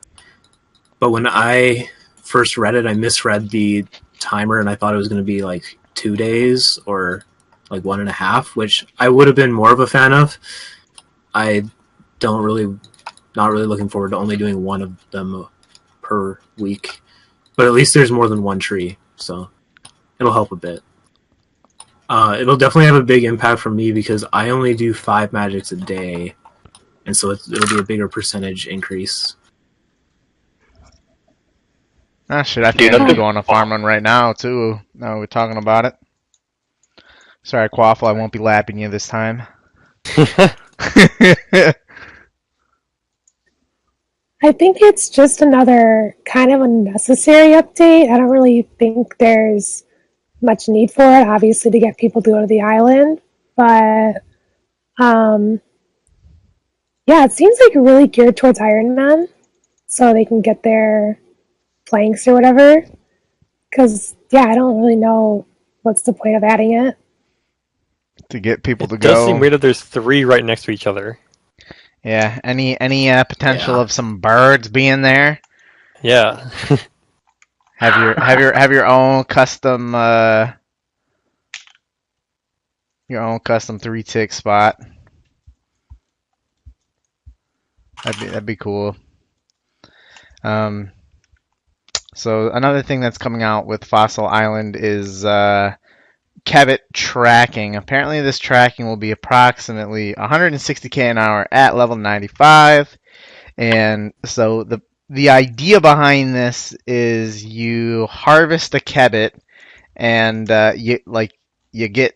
when I first read it, I misread the timer, and I thought it was going to be like 2 days or like 1.5, which I would have been more of a fan of. I don't really, not really looking forward to only doing one of them per week. But at least there's more than one tree, so it'll help a bit. It'll definitely have a big impact for me because I only do 5 magics a day, and so it'll be a bigger percentage increase. Ah, shit, I think I'm gonna go on a farm run right now, too. Now we're talking about it. Sorry, Quaffle, I won't be lapping you this time. I think it's just another kind of unnecessary update. I don't really think there's much need for it, obviously, to get people to go to the island. But, yeah, it seems like really geared towards Iron Man, so they can get their planks or whatever. Because, yeah, I don't really know what's the point of adding it. To get people to It does go. seem weird that there's 3 right next to each other. Yeah, any potential Yeah. of some birds being there? Yeah. Have your own custom your own custom 3-tick spot. That'd be cool. So another thing that's coming out with Fossil Island is Kevit tracking. Apparently this tracking will be approximately 160k an hour at level 95. And so the idea behind this is you harvest a Kevit and you get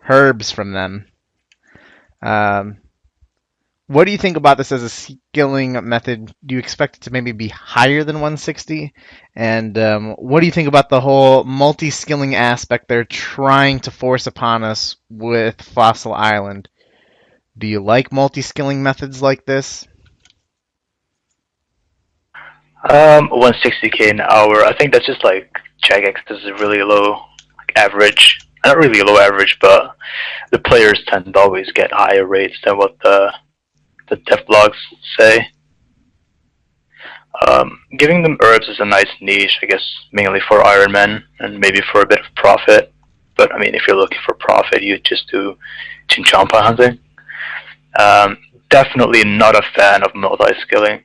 herbs from them. What do you think about this as a skilling method? Do you expect it to maybe be higher than 160? And what do you think about the whole multi-skilling aspect they're trying to force upon us with Fossil Island? Do you like multi-skilling methods like this? 160k an hour. I think that's just like Jagex is really low average. Not really low average, but the players tend to always get higher rates than what the dev blogs say. Giving them herbs is a nice niche, I guess, mainly for Iron Man and maybe for a bit of profit. But I mean, if you're looking for profit, you just do Chinchampa hunting. Definitely not a fan of multi-skilling.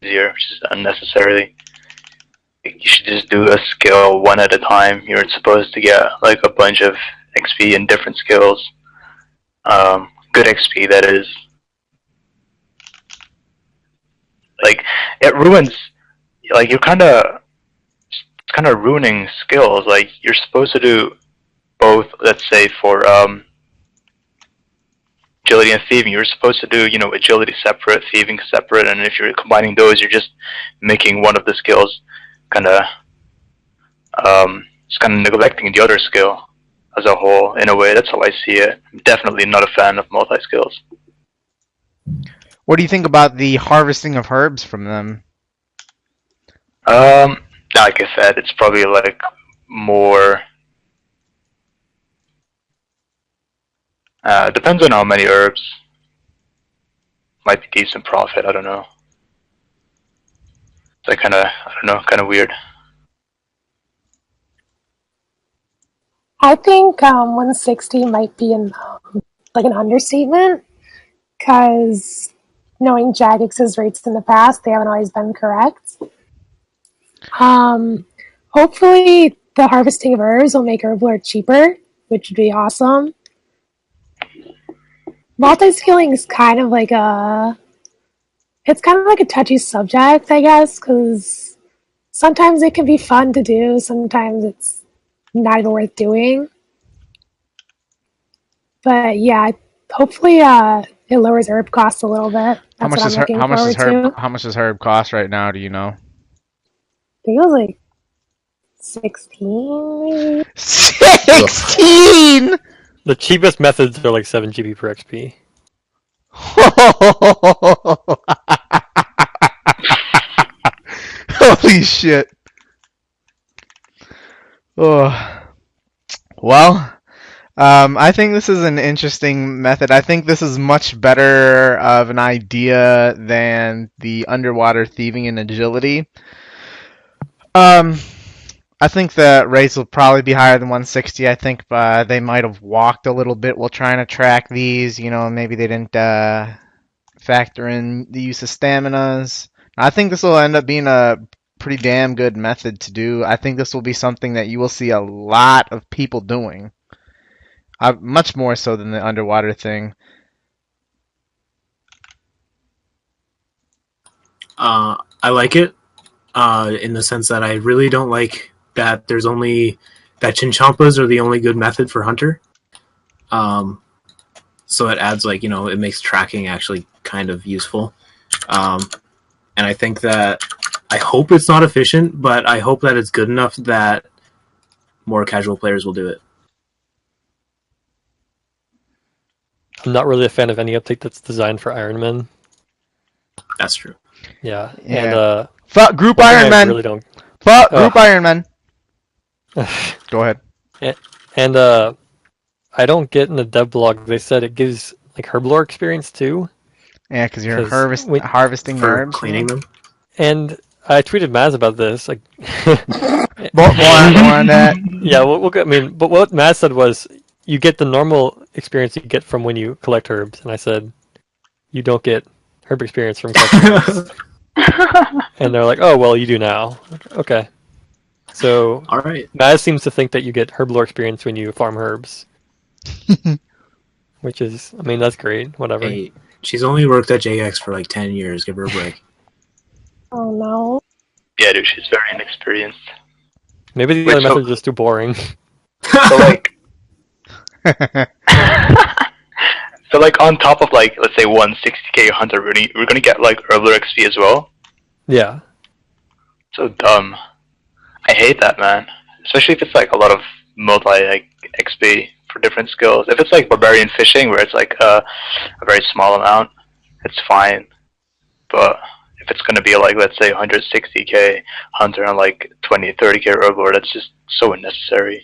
Easier, which is unnecessarily. You should just do a skill one at a time. You're supposed to get like a bunch of XP in different skills. Good XP, that is. Like, it ruins. Like, you're kind of ruining skills. Like, you're supposed to do both. Let's say for agility and thieving, you're supposed to do, agility separate, thieving separate, and if you're combining those, you're just making one of the skills just kind of neglecting the other skill as a whole. In a way, that's how I see it. I'm definitely not a fan of multi skills. What do you think about the harvesting of herbs from them? Like I said, it's probably like more. Depends on how many herbs. Might be decent profit. I don't know. It's like kind of weird. I think 160 might be an understatement, because knowing Jagex's rates in the past, they haven't always been correct. Hopefully, the harvesting of herbs will make Herblore cheaper, which would be awesome. Multi-skilling is kind of like a touchy subject, I guess, because sometimes it can be fun to do, sometimes it's not even worth doing. But yeah, hopefully it lowers herb costs a little bit. How much does herb cost right now? Do you know? I think it was like 16. 16. The cheapest methods are like 7 GB per XP. Holy shit. Oh. Well, I think this is an interesting method. I think this is much better of an idea than the underwater thieving and agility. Um, I think the rates will probably be higher than 160. I think they might have walked a little bit while trying to track these. Maybe they didn't factor in the use of staminas. I think this will end up being a pretty damn good method to do. I think this will be something that you will see a lot of people doing. Much more so than the underwater thing. I like it in the sense that I really don't like that there's only that Chinchampas are the only good method for Hunter. So it adds it makes tracking actually kind of useful. And I think that I hope it's not efficient, but I hope that it's good enough that more casual players will do it. I'm not really a fan of any update that's designed for Ironman. That's true. Yeah. Yeah. And Fuck group Ironman. Really don't. Fuck group Ironman. Go ahead. And I don't get in the dev blog. They said it gives like herblore experience too. Yeah, because you're harvesting for herbs, cleaning them. And I tweeted Maz about this. Like, more on that. Yeah, but what Maz said was you get the normal experience you get from when you collect herbs, and I said you don't get herb experience from collecting herbs. And they're like, oh well, you do now. Okay. So all right. Maz seems to think that you get herblore experience when you farm herbs. Which is, that's great. Whatever. Hey, she's only worked at JX for like 10 years. Give her a break. Oh no. Yeah, dude, she's very inexperienced. Maybe the other method's just too boring. So on top of let's say 160k Hunter, we're gonna get Herblore XP as well. Yeah. So dumb. I hate that, man. Especially if it's a lot of multi XP for different skills. If it's barbarian fishing where it's a very small amount, it's fine. But if it's gonna be let's say 160k Hunter and 20-30k Herblore, that's just so unnecessary.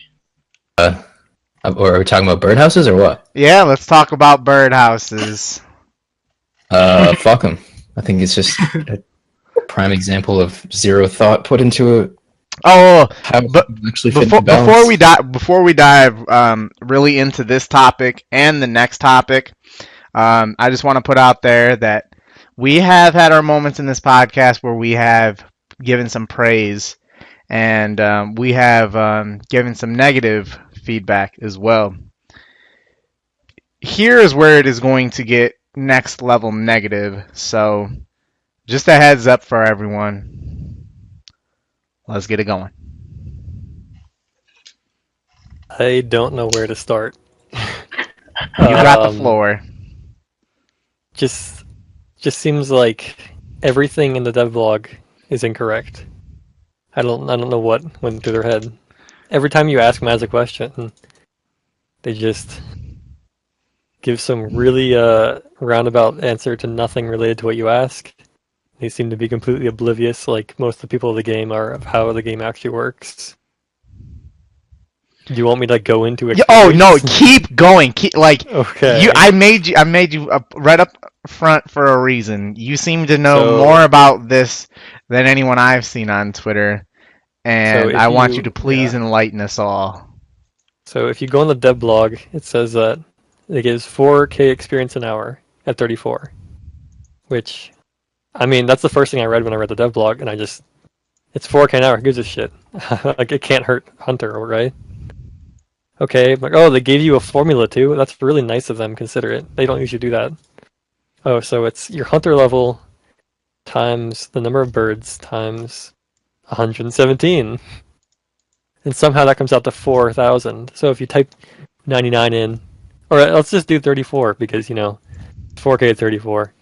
Or are we talking about birdhouses or what? Yeah, let's talk about birdhouses. Fuck them. I think it's just a prime example of zero thought put into it. Oh, but actually before we dive really into this topic and the next topic, I just want to put out there that we have had our moments in this podcast where we have given some praise, and we have given some negative feedback as well. Here is where it is going to get next level negative, so just a heads up for everyone. Let's get it going. I don't know where to start. You got the floor. Just seems like everything in the devlog is incorrect. I don't know what went through their head. Every time you ask Maz a question, they just give some really roundabout answer to nothing related to what you ask. They seem to be completely oblivious, like most of the people of the game are, of how the game actually works. Do you want me to go into it? Oh no, keep going. Okay. I made you right up front for a reason. You seem to know more about this than anyone I've seen on Twitter, and I want you to please enlighten us all. So if you go on the dev blog, it says that it gives 4k experience an hour at 34, which, that's the first thing I read when I read the dev blog, and it's 4k an hour. Who gives a shit? It can't hurt Hunter, right? Okay, they gave you a formula too. That's really nice of them. Consider it. They don't usually do that. Oh, so it's your Hunter level times the number of birds times 117, and somehow that comes out to 4,000. So if you type 99 in, or let's just do 34 because 4k at 34.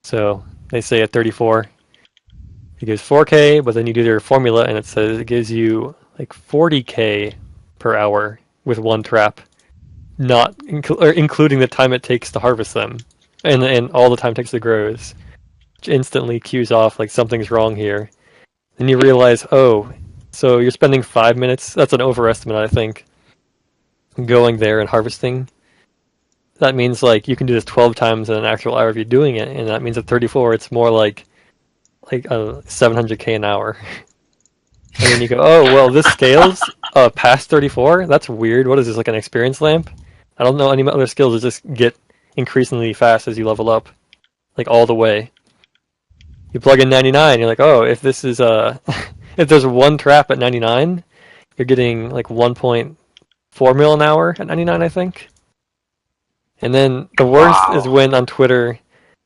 So they say at 34, it gives 4k, but then you do their formula and it says it gives you 40k per hour with one trap, not including the time it takes to harvest them, and all the time it takes to grows, which instantly cues off something's wrong here. Then you realize, oh, so you're spending 5 minutes. That's an overestimate, I think. going there and harvesting, that means like you can do this 12 times in an actual hour if you're doing it, and that means at 34 it's more like 700k an hour. And then you go, oh well, this scales past 34. That's weird. What is this, like an experience lamp? I don't know any other skills that just get increasingly fast as you level up, like all the way. You plug in 99, you're like, oh, if this is if there's one trap at 99, you're getting like 1.4 mil an hour at 99, I think. And then the worst is when on Twitter,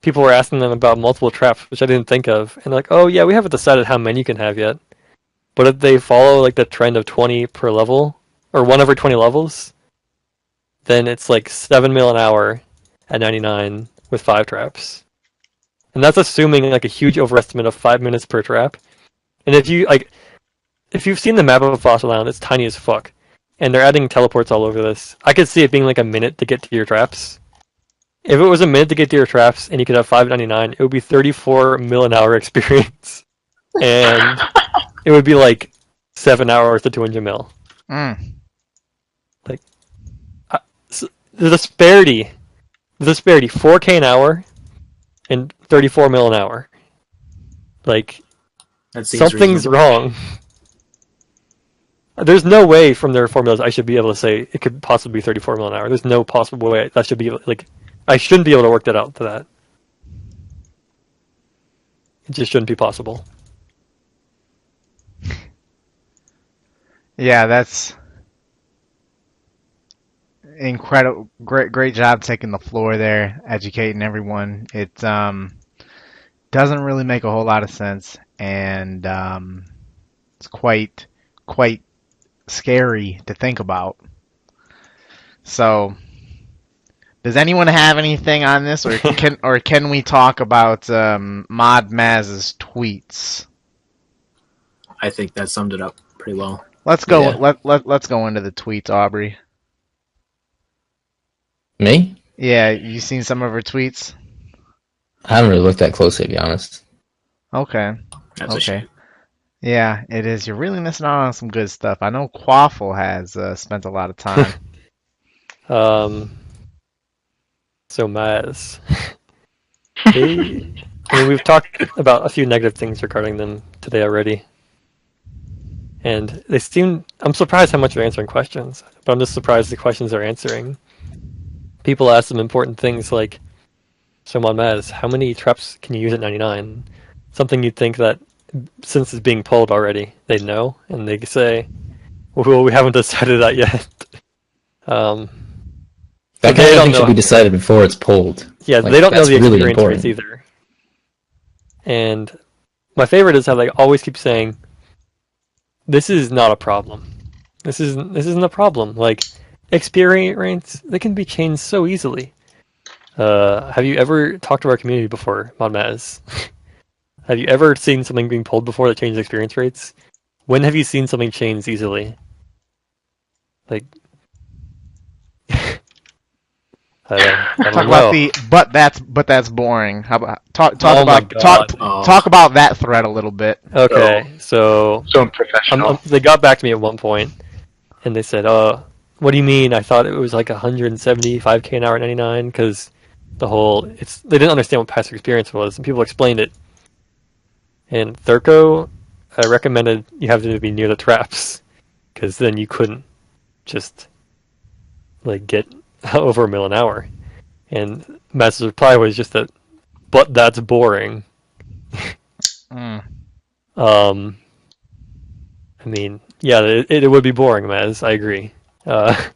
people were asking them about multiple traps, which I didn't think of, and they're like, oh yeah, we haven't decided how many you can have yet. But if they follow like the trend of 20 per level, or 1 every 20 levels, then it's like 7 mil an hour at 99 with 5 traps. And that's assuming like a huge overestimate of 5 minutes per trap. And if you've seen the map of Fossil Island, it's tiny as fuck. And they're adding teleports all over this. I could see it being like a minute to get to your traps. If it was a minute to get to your traps and you could have 599, it would be 34 mil an hour experience. And it would be like 7 hours to 200 mil. Like, so the disparity, 4k an hour and 34 mil an hour. Like, something's wrong. There's no way from their formulas I should be able to say it could possibly be 34 mil an hour. There's no possible way that should be like, I shouldn't be able to work that out to that. It just shouldn't be possible. Yeah, that's incredible. Great job taking the floor there, educating everyone. It doesn't really make a whole lot of sense, and it's quite scary to think about. So, does anyone have anything on this, or can we talk about Mod Maz's tweets? I think that summed it up pretty well. Let's go. Yeah. Let's go into the tweets, Aubrey. Me? Yeah, you seen some of her tweets? I haven't really looked that closely, to be honest. Okay. That's a shame. Yeah, it is. You're really missing out on some good stuff. I know Quaffle has spent a lot of time. So Maz, we've talked about a few negative things regarding them today already, and they seem. I'm surprised how much they're answering questions, but I'm just surprised the questions they're answering. People ask them important things like, "So Maz, how many traps can you use at 99?" Something you'd think that, since it's being pulled already, they'd know, and they say, "Well, we haven't decided that yet." That kind of thing should be decided before it's pulled. Yeah, they don't know the experience rates either. And my favorite is how they always keep saying, "This is not a problem. This isn't a problem. Like, experience rates, they can be changed so easily." Have you ever talked to our community before, Modmaz? Have you ever seen something being pulled before that changed experience rates? When have you seen something change easily? Like, I don't know. But that's boring. How about talk about that thread a little bit. Okay, so unprofessional. They got back to me at one point, and they said, what do you mean? I thought it was like 175k an hour at 99 because they didn't understand what past experience was, and people explained it. And Thurko recommended you have to be near the traps, because then you couldn't just like get over a mil an hour. And Maz's reply was just that, but that's boring. I mean, yeah, it would be boring, Maz. I agree. But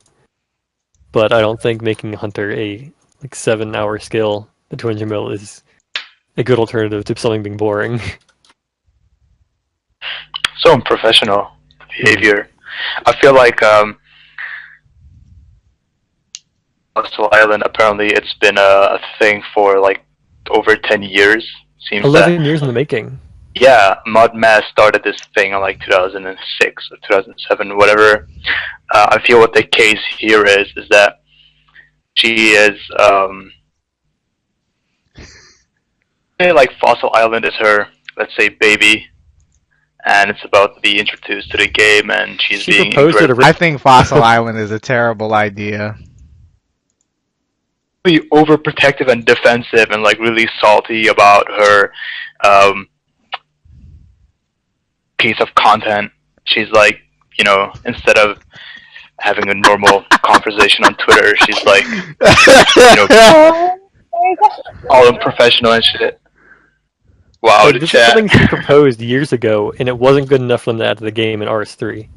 I don't think making Hunter a 7-hour skill at 200 mil is a good alternative to something being boring. So unprofessional behavior. I feel like Fossil Island, apparently it's been a thing for like over 10 years. Seems 11 years in the making. Yeah, Modmaz started this thing in like 2006 or 2007, whatever. I feel what the case here is that she is like Fossil Island is her, let's say, baby, and it's about to be introduced to the game, and she's She being proposed it I think Fossil Island is a terrible idea. incredibly overprotective and defensive, and like really salty about her piece of content. She's like, you know, instead of having a normal conversation on Twitter, she's like, you know, all unprofessional and shit. Wow, Like, the this is chat. something she proposed years ago, and it wasn't good enough for them to add to the game in RS3.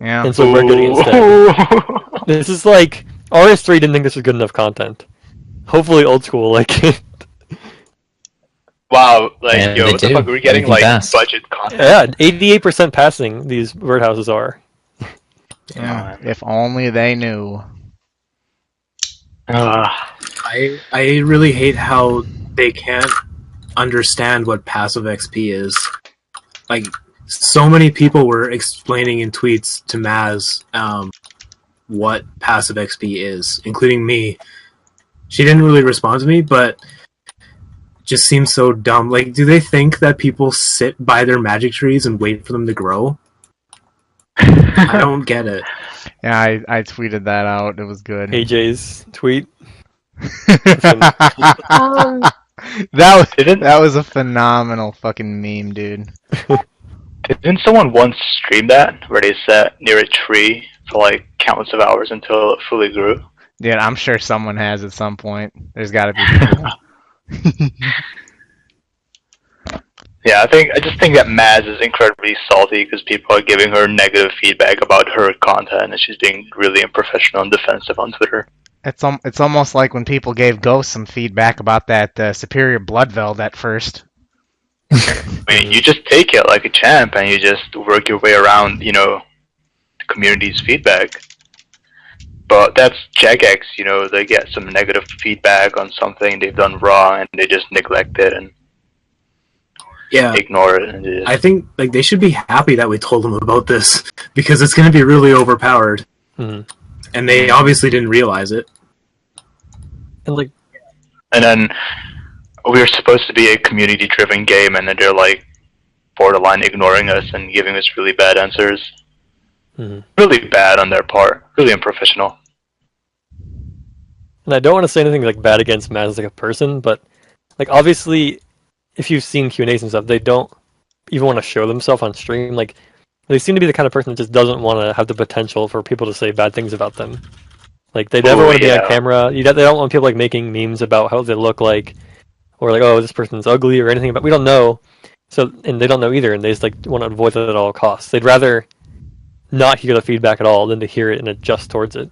Yeah. And so we're getting it instead. This is like, RS3 didn't think this was good enough content. Hopefully old school like it. Wow, like, And yo, they what the do. fuck? We're getting Everything like passed. budget content. Yeah, 88% passing these birdhouses are. Yeah. If only they knew. I really hate how they can't understand what passive XP is. Like, so many people were explaining in tweets to Maz what passive XP is, including me. She didn't really respond to me, but just seems so dumb. Like, do they think that people sit by their magic trees and wait for them to grow? I don't get it. Yeah, I tweeted that out. It was good. AJ's tweet. that was a phenomenal fucking meme, dude. Didn't someone once stream that where they sat near a tree for like countless of hours until it fully grew? Yeah, I'm sure someone has at some point. There's got to be people. Yeah, I just think that Maz is incredibly salty because people are giving her negative feedback about her content, and she's being really unprofessional and defensive on Twitter. It's almost like when people gave Ghost some feedback about that Superior Bloodveld at first. I mean, you just take it like a champ, and you just work your way around, you know, the community's feedback. But that's Jagex, you know, they get some negative feedback on something they've done wrong, and they just neglect it and ignore it. And I think like they should be happy that we told them about this because it's going to be really overpowered, and they obviously didn't realize it. And then we're supposed to be a community-driven game, and then they're like borderline ignoring us and giving us really bad answers. Really bad on their part. Really unprofessional. And I don't want to say anything like bad against Matt as like a person, but like obviously, if you've seen Q&As and stuff, they don't even want to show themselves on stream. Like they seem to be the kind of person that just doesn't want to have the potential for people to say bad things about them. Like they never want to be on camera. They don't want people like making memes about how they look like, or like, oh, this person's ugly or anything. But we don't know. So and they don't know either, and they just like want to avoid it at all costs. They'd rather not hear the feedback at all than to hear it and adjust towards it.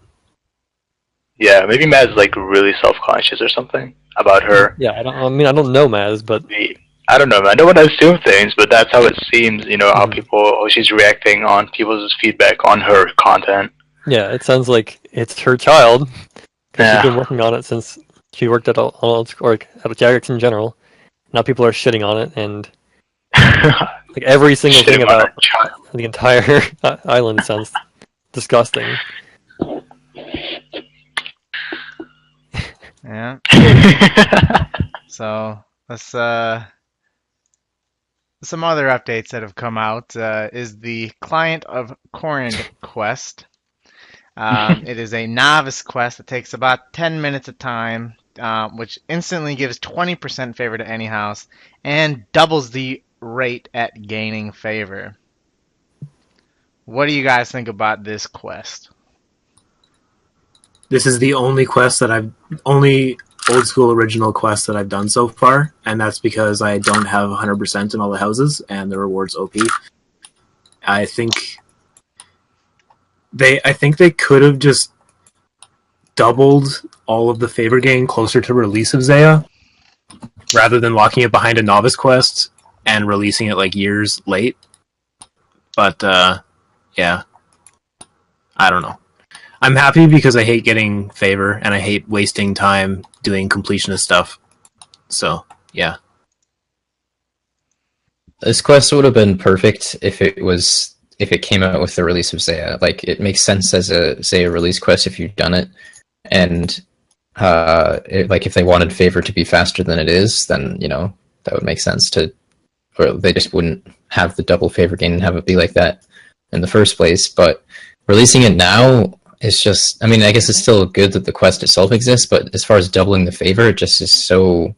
Yeah, maybe Mad's like really self-conscious or something about her. Yeah, I don't know Maz, but I don't know, man. I don't want to assume things, but that's how it seems. You know, how she's reacting on people's feedback on her content. Yeah, it sounds like it's her child. Yeah. She's been working on it since she worked at or at Jagex in general. Now people are shitting on it, and like every single thing about the entire island sounds disgusting. Yeah. So some other updates that have come out is the Client of Corund quest. It is a novice quest that takes about 10 minutes of time, which instantly gives 20% favor to any house and doubles the rate at gaining favor. What do you guys think about this quest? This is the only quest that only old school original quest that I've done so far, and that's because I don't have 100% in all the houses, and the reward's OP. I think they could have just doubled all of the favor gain closer to release of Zaya, rather than locking it behind a novice quest and releasing it like years late. But yeah, I don't know. I'm happy because I hate getting favor and I hate wasting time doing completionist stuff. So, yeah. This quest would have been perfect if it came out with the release of Zaya. Like, it makes sense as a Zaya release quest if you've done it. And if they wanted favor to be faster than it is, then, you know, that would make sense to or they just wouldn't have the double favor gain and have it be like that in the first place. But releasing it now is just, I mean, I guess it's still good that the quest itself exists, but as far as doubling the favor, it just is so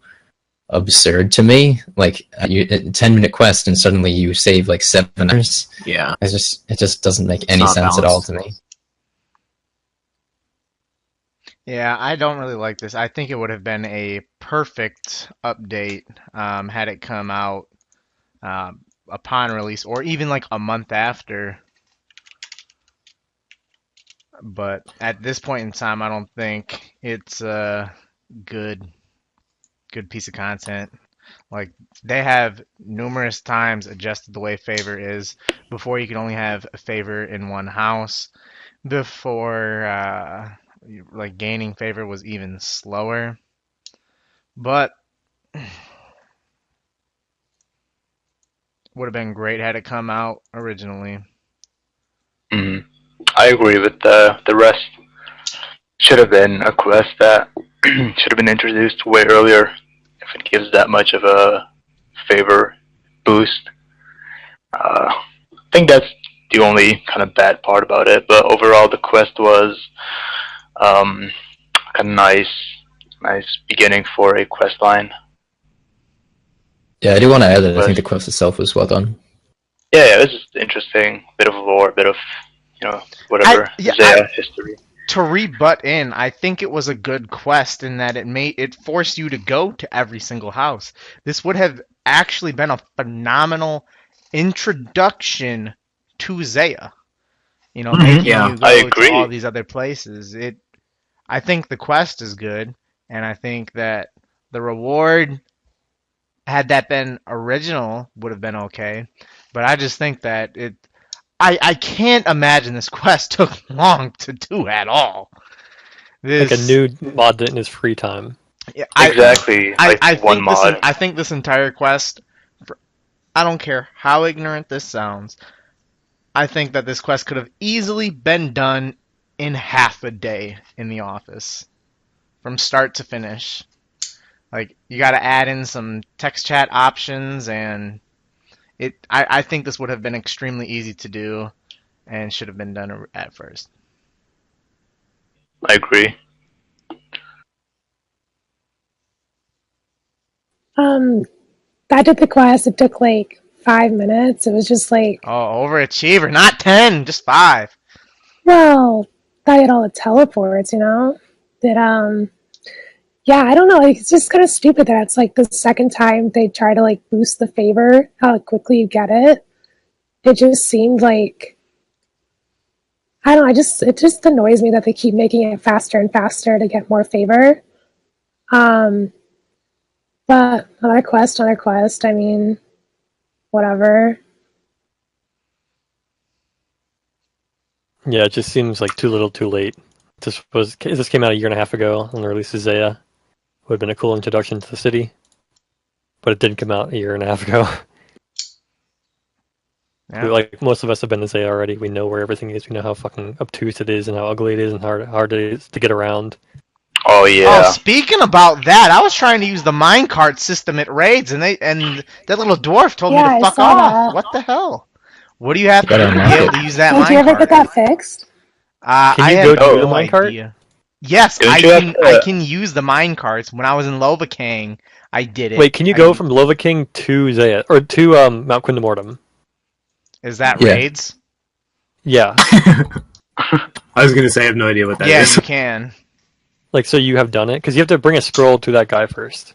absurd to me. Like, a 10-minute quest and suddenly you save like 7 hours. Yeah. It just doesn't make any sense at all to me. Yeah, I don't really like this. I think it would have been a perfect update had it come out upon release, or even like a month after. But at this point in time, I don't think it's a good piece of content. Like, they have numerous times adjusted the way favor is. Before, you could only have a favor in one house. Before, like, gaining favor was even slower. But would have been great had it come out originally. I agree with the rest. Should have been a quest that should have been introduced way earlier if it gives that much of a favor boost. I think that's the only kind of bad part about it, but overall the quest was a nice beginning for a quest line. Yeah, I do want to add that I think the quest itself was well done. Yeah, it was just interesting. Bit of lore, bit of, whatever, history. To rebut in, I think it was a good quest in that it forced you to go to every single house. This would have actually been a phenomenal introduction to Zaya. Making you go to all these other places. I think the quest is good, and I think that the reward, had that been original, would have been okay. But I just think that I can't imagine this quest took long to do at all. Like a new mod in his free time. Yeah, exactly. I think this entire quest, I don't care how ignorant this sounds, I think that this quest could have easily been done in half a day in the office, from start to finish. Like, you got to add in some text chat options, and I think this would have been extremely easy to do, and should have been done at first. I agree. I did the quest. It took like 5 minutes. It was just like, overachiever, not 10, just 5. Well, I did all the teleports, yeah, I don't know. It's just kind of stupid that it's like the second time they try to like boost the favor, how quickly you get it. It just seemed like, I don't know. It just annoys me that they keep making it faster and faster to get more favor. But another quest. I mean, whatever. Yeah, it just seems like too little, too late. This came out a year and a half ago on the release of Zaya. Would have been a cool introduction to the city, but it didn't come out a year and a half ago. Yeah. Like, most of us have been to Zaya already. We know where everything is. We know how fucking obtuse it is and how ugly it is and hard it is to get around. Oh yeah. Oh, speaking about that, I was trying to use the minecart system at raids, and that little dwarf told me to fuck off. That. What the hell? What do you have to do to be able to use that minecart? Did you ever get that fixed? Can you go to the minecart? Yes, I can use the minecarts. When I was in Lovakang, I did it. Wait, can you go from Lovakang to Zaya or to Mount Quindamortem? Is that raids? Yeah. I was gonna say I have no idea what that is. Yeah, you can. Like, so you have done it? Because you have to bring a scroll to that guy first.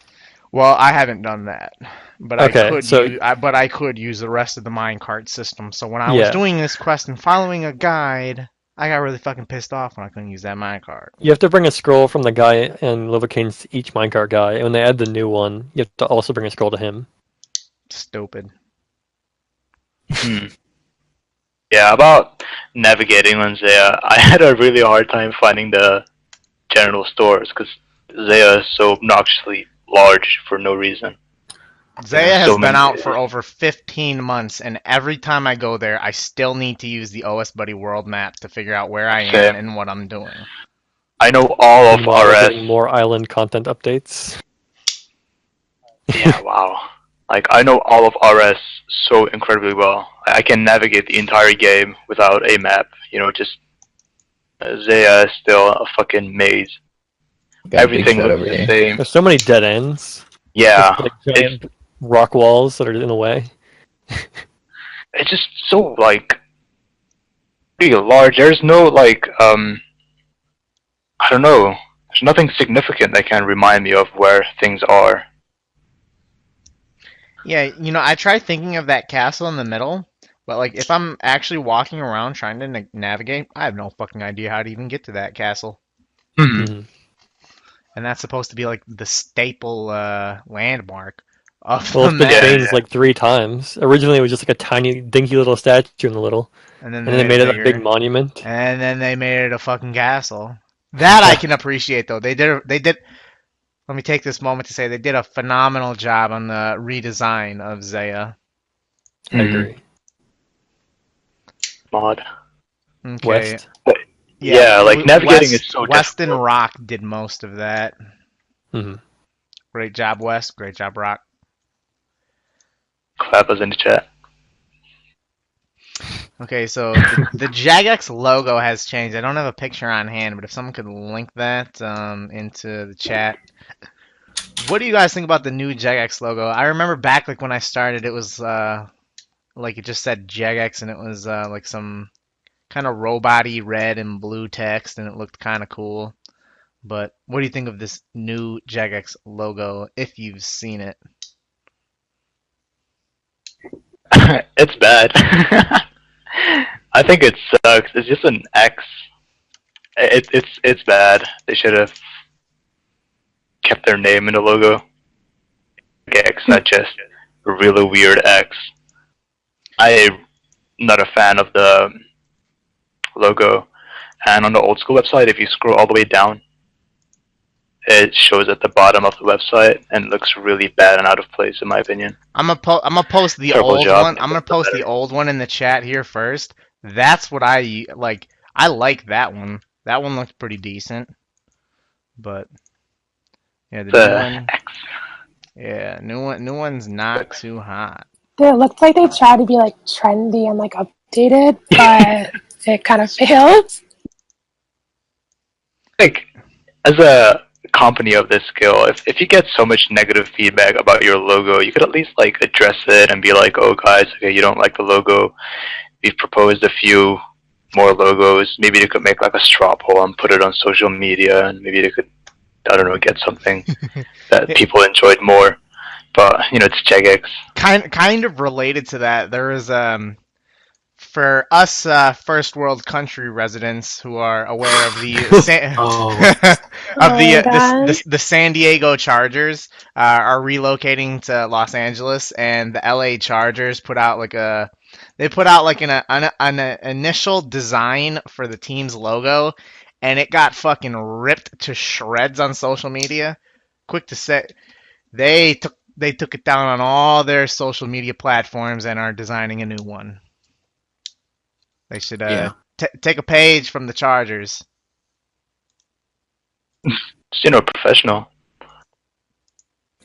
Well, I haven't done that, but I could use the rest of the minecart system. So when I was doing this quest and following a guide, I got really fucking pissed off when I couldn't use that minecart. You have to bring a scroll from the guy in Lovakang to each minecart guy, and when they add the new one, you have to also bring a scroll to him. Stupid. Yeah, about navigating on Zaya, I had a really hard time finding the general stores because Zaya is so obnoxiously large for no reason. Zaya has been out for over 15 months, and every time I go there, I still need to use the OS Buddy world map to figure out where I am and what I'm doing. I know all of RS. More island content updates. Yeah, wow. Like, I know all of RS so incredibly well. I can navigate the entire game without a map. Just Zaya is still a fucking maze. Got a big Everything shot looks over the here. same. There's so many dead ends. Yeah, Just, like, giant rock walls that are in the way. it's just so like pretty large. There's no like I don't know. There's nothing significant that can remind me of where things are. Yeah, I tried thinking of that castle in the middle, but like if I'm actually walking around trying to navigate, I have no fucking idea how to even get to that castle. Mm-hmm. And that's supposed to be like the staple landmark of Well, the it's been map. changed like 3 times. Originally, it was just like a tiny, dinky little statue in the little, And then and then they made it a bigger. big monument. And then they made it a fucking castle. That I can appreciate though. They did. Let me take this moment to say they did a phenomenal job on the redesign of Zaya. I agree. Mod. Okay. West. Yeah, like navigating is so West and difficult. Rock did most of that. Mm-hmm. Great job, West. Great job, Rock. Clap us in the chat. Okay, so the Jagex logo has changed. I don't have a picture on hand, but if someone could link that into the chat. What do you guys think about the new Jagex logo? I remember back like when I started, it was like it just said Jagex, and it was like some kind of robot-y red and blue text, and it looked kind of cool. But what do you think of this new Jagex logo, if you've seen it? It's bad. I think it sucks. It's just an X. It's bad. They should have kept their name in the logo. X, not just a really weird X. I'm not a fan of the logo. And on the old school website, if you scroll all the way down, it shows at the bottom of the website, and it looks really bad and out of place, in my opinion. I'm gonna post the Terrible old job. one. I'm gonna post the old one in the chat here first. That's what I like. I like that one. That one looks pretty decent. But yeah, the new one. Yeah, new one's not too hot. It looked like they tried to be like trendy and like updated, but it kind of failed. Like, as a company of this scale, if you get so much negative feedback about your logo, you could at least like address it and be like, oh guys, okay, you don't like the logo. We've proposed a few more logos. Maybe they could make like a straw poll and put it on social media, and maybe they could, I don't know, get something that people enjoyed more. But it's Jagex. Kind of related to that, there is for us first world country residents who are aware of the the San Diego Chargers are relocating to Los Angeles, and the LA Chargers put out like an initial design for the team's logo, and it got fucking ripped to shreds on social media. Quick to say, they took it down on all their social media platforms and are designing a new one. They should take a page from the Chargers. Professional.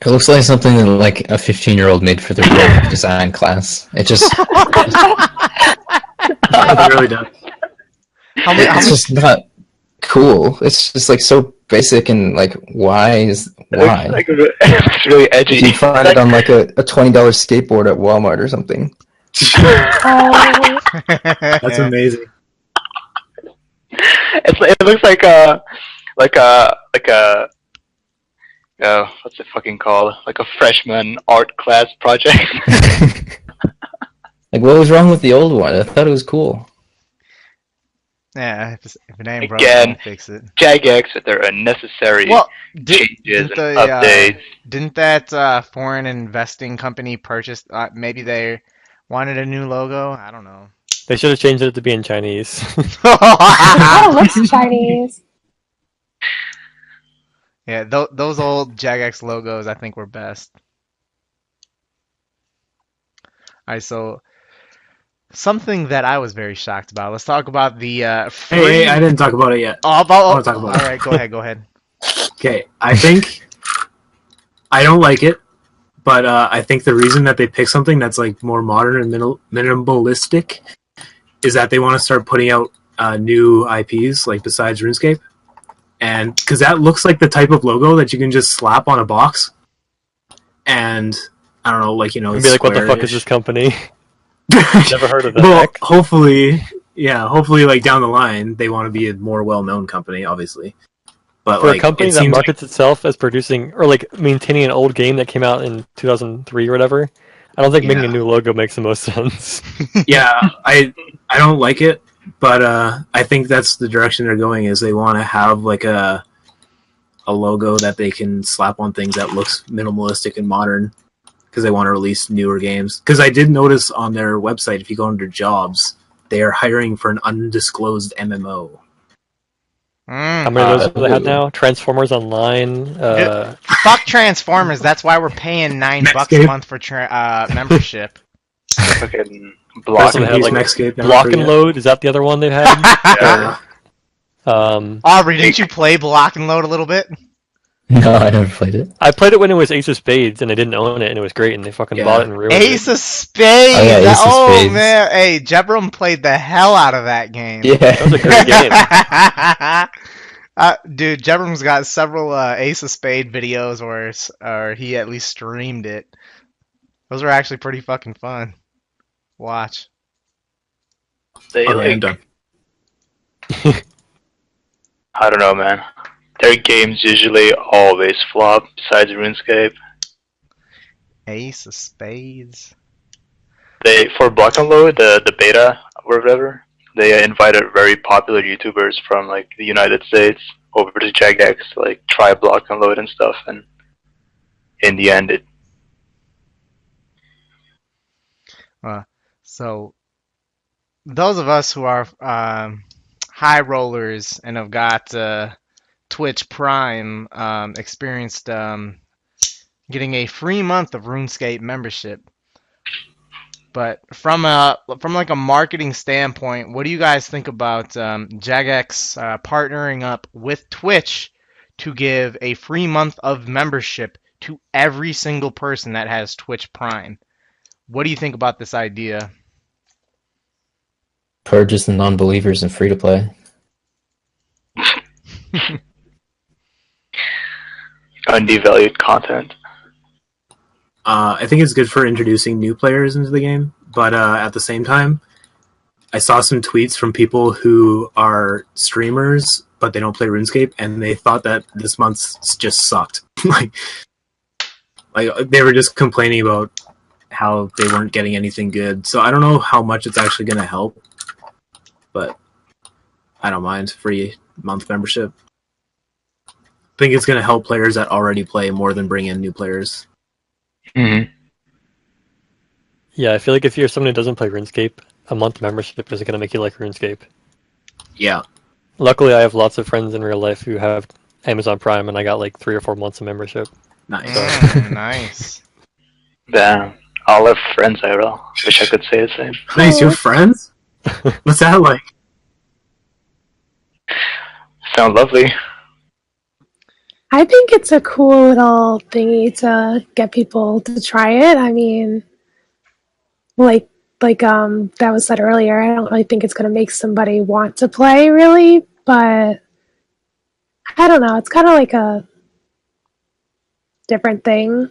It looks like something that like a 15-year-old made for their graphic design class. It just It really does. it's just not cool. It's just like so basic and like why? It's really edgy. You find it on like a $20 skateboard at Walmart or something. That's amazing. It looks like a what's it fucking called? Like a freshman art class project. Like what was wrong with the old one? I thought it was cool. Yeah, if it ain't broke, Again, don't fix it. Jagex, that they're unnecessary changes and updates. Didn't that foreign investing company purchase? Maybe they wanted a new logo. I don't know. They should have changed it to be in Chinese. It looks Chinese. Yeah, those old Jagex logos I think were best. Alright, so something that I was very shocked about. Let's talk about the free... Hey, I didn't talk about it yet. I want to talk about it. Alright, go ahead. Okay, I think I don't like it, But I think the reason that they pick something that's like more modern and minimalistic is that they want to start putting out new IPs like besides RuneScape, and because that looks like the type of logo that you can just slap on a box, and I don't know, like be like, what the fuck is this company? Never heard of that. Well, hopefully, like down the line, they want to be a more well-known company, obviously. But for like, a company that markets itself as producing or like maintaining an old game that came out in 2003 or whatever, I don't think making a new logo makes the most sense. Yeah, I don't like it, but I think that's the direction they're going. Is they want to have like a logo that they can slap on things that looks minimalistic and modern, because they want to release newer games. Because I did notice on their website, if you go under jobs, they are hiring for an undisclosed MMO. How many of those do they have now? Transformers Online. Fuck Transformers. That's why we're paying $9 a month for membership. Fucking Block and Block and Load. Is that the other one they've had? Yeah. Aubrey, didn't you play Block and Load a little bit? No, I never played it. I played it when it was Ace of Spades, and I didn't own it, and it was great, and they fucking bought it and ruined Ace it. of Spades! Oh, yeah, Ace of Spades. Man, hey, Jebram played the hell out of that game. Yeah, that was a great game. Dude, Jebram's got several Ace of Spade videos or he at least streamed it. Those are actually pretty fucking fun. Watch. They I'm done. I don't know, man. Their games usually always flop, besides RuneScape. Ace of Spades. For Block and Load, the beta or whatever, they invited very popular YouTubers from like the United States over to Jagex to like try Block and Load and stuff, and in the end, So those of us who are high rollers and have got Twitch Prime experienced getting a free month of RuneScape membership. But from like a marketing standpoint, what do you guys think about Jagex partnering up with Twitch to give a free month of membership to every single person that has Twitch Prime? What do you think about this idea? Purges the non-believers and free to play. Undevalued content. I think it's good for introducing new players into the game, but at the same time, I saw some tweets from people who are streamers, but they don't play RuneScape, and they thought that this month's just sucked. like they were just complaining about how they weren't getting anything good. So I don't know how much it's actually going to help, but I don't mind free month membership. I think it's going to help players that already play more than bring in new players. Mm-hmm. Yeah, I feel like if you're someone who doesn't play RuneScape, a month membership isn't going to make you like RuneScape. Yeah. Luckily, I have lots of friends in real life who have Amazon Prime, and I got like 3 or 4 months of membership. Nice. Nice. Damn. All have friends, IRL. Wish I could say the same. Nice, you have friends? What's that like? Sounds lovely. I think it's a cool little thingy to get people to try it. I mean, like that was said earlier, I don't really think it's going to make somebody want to play, really, but I don't know. It's kind of like a different thing.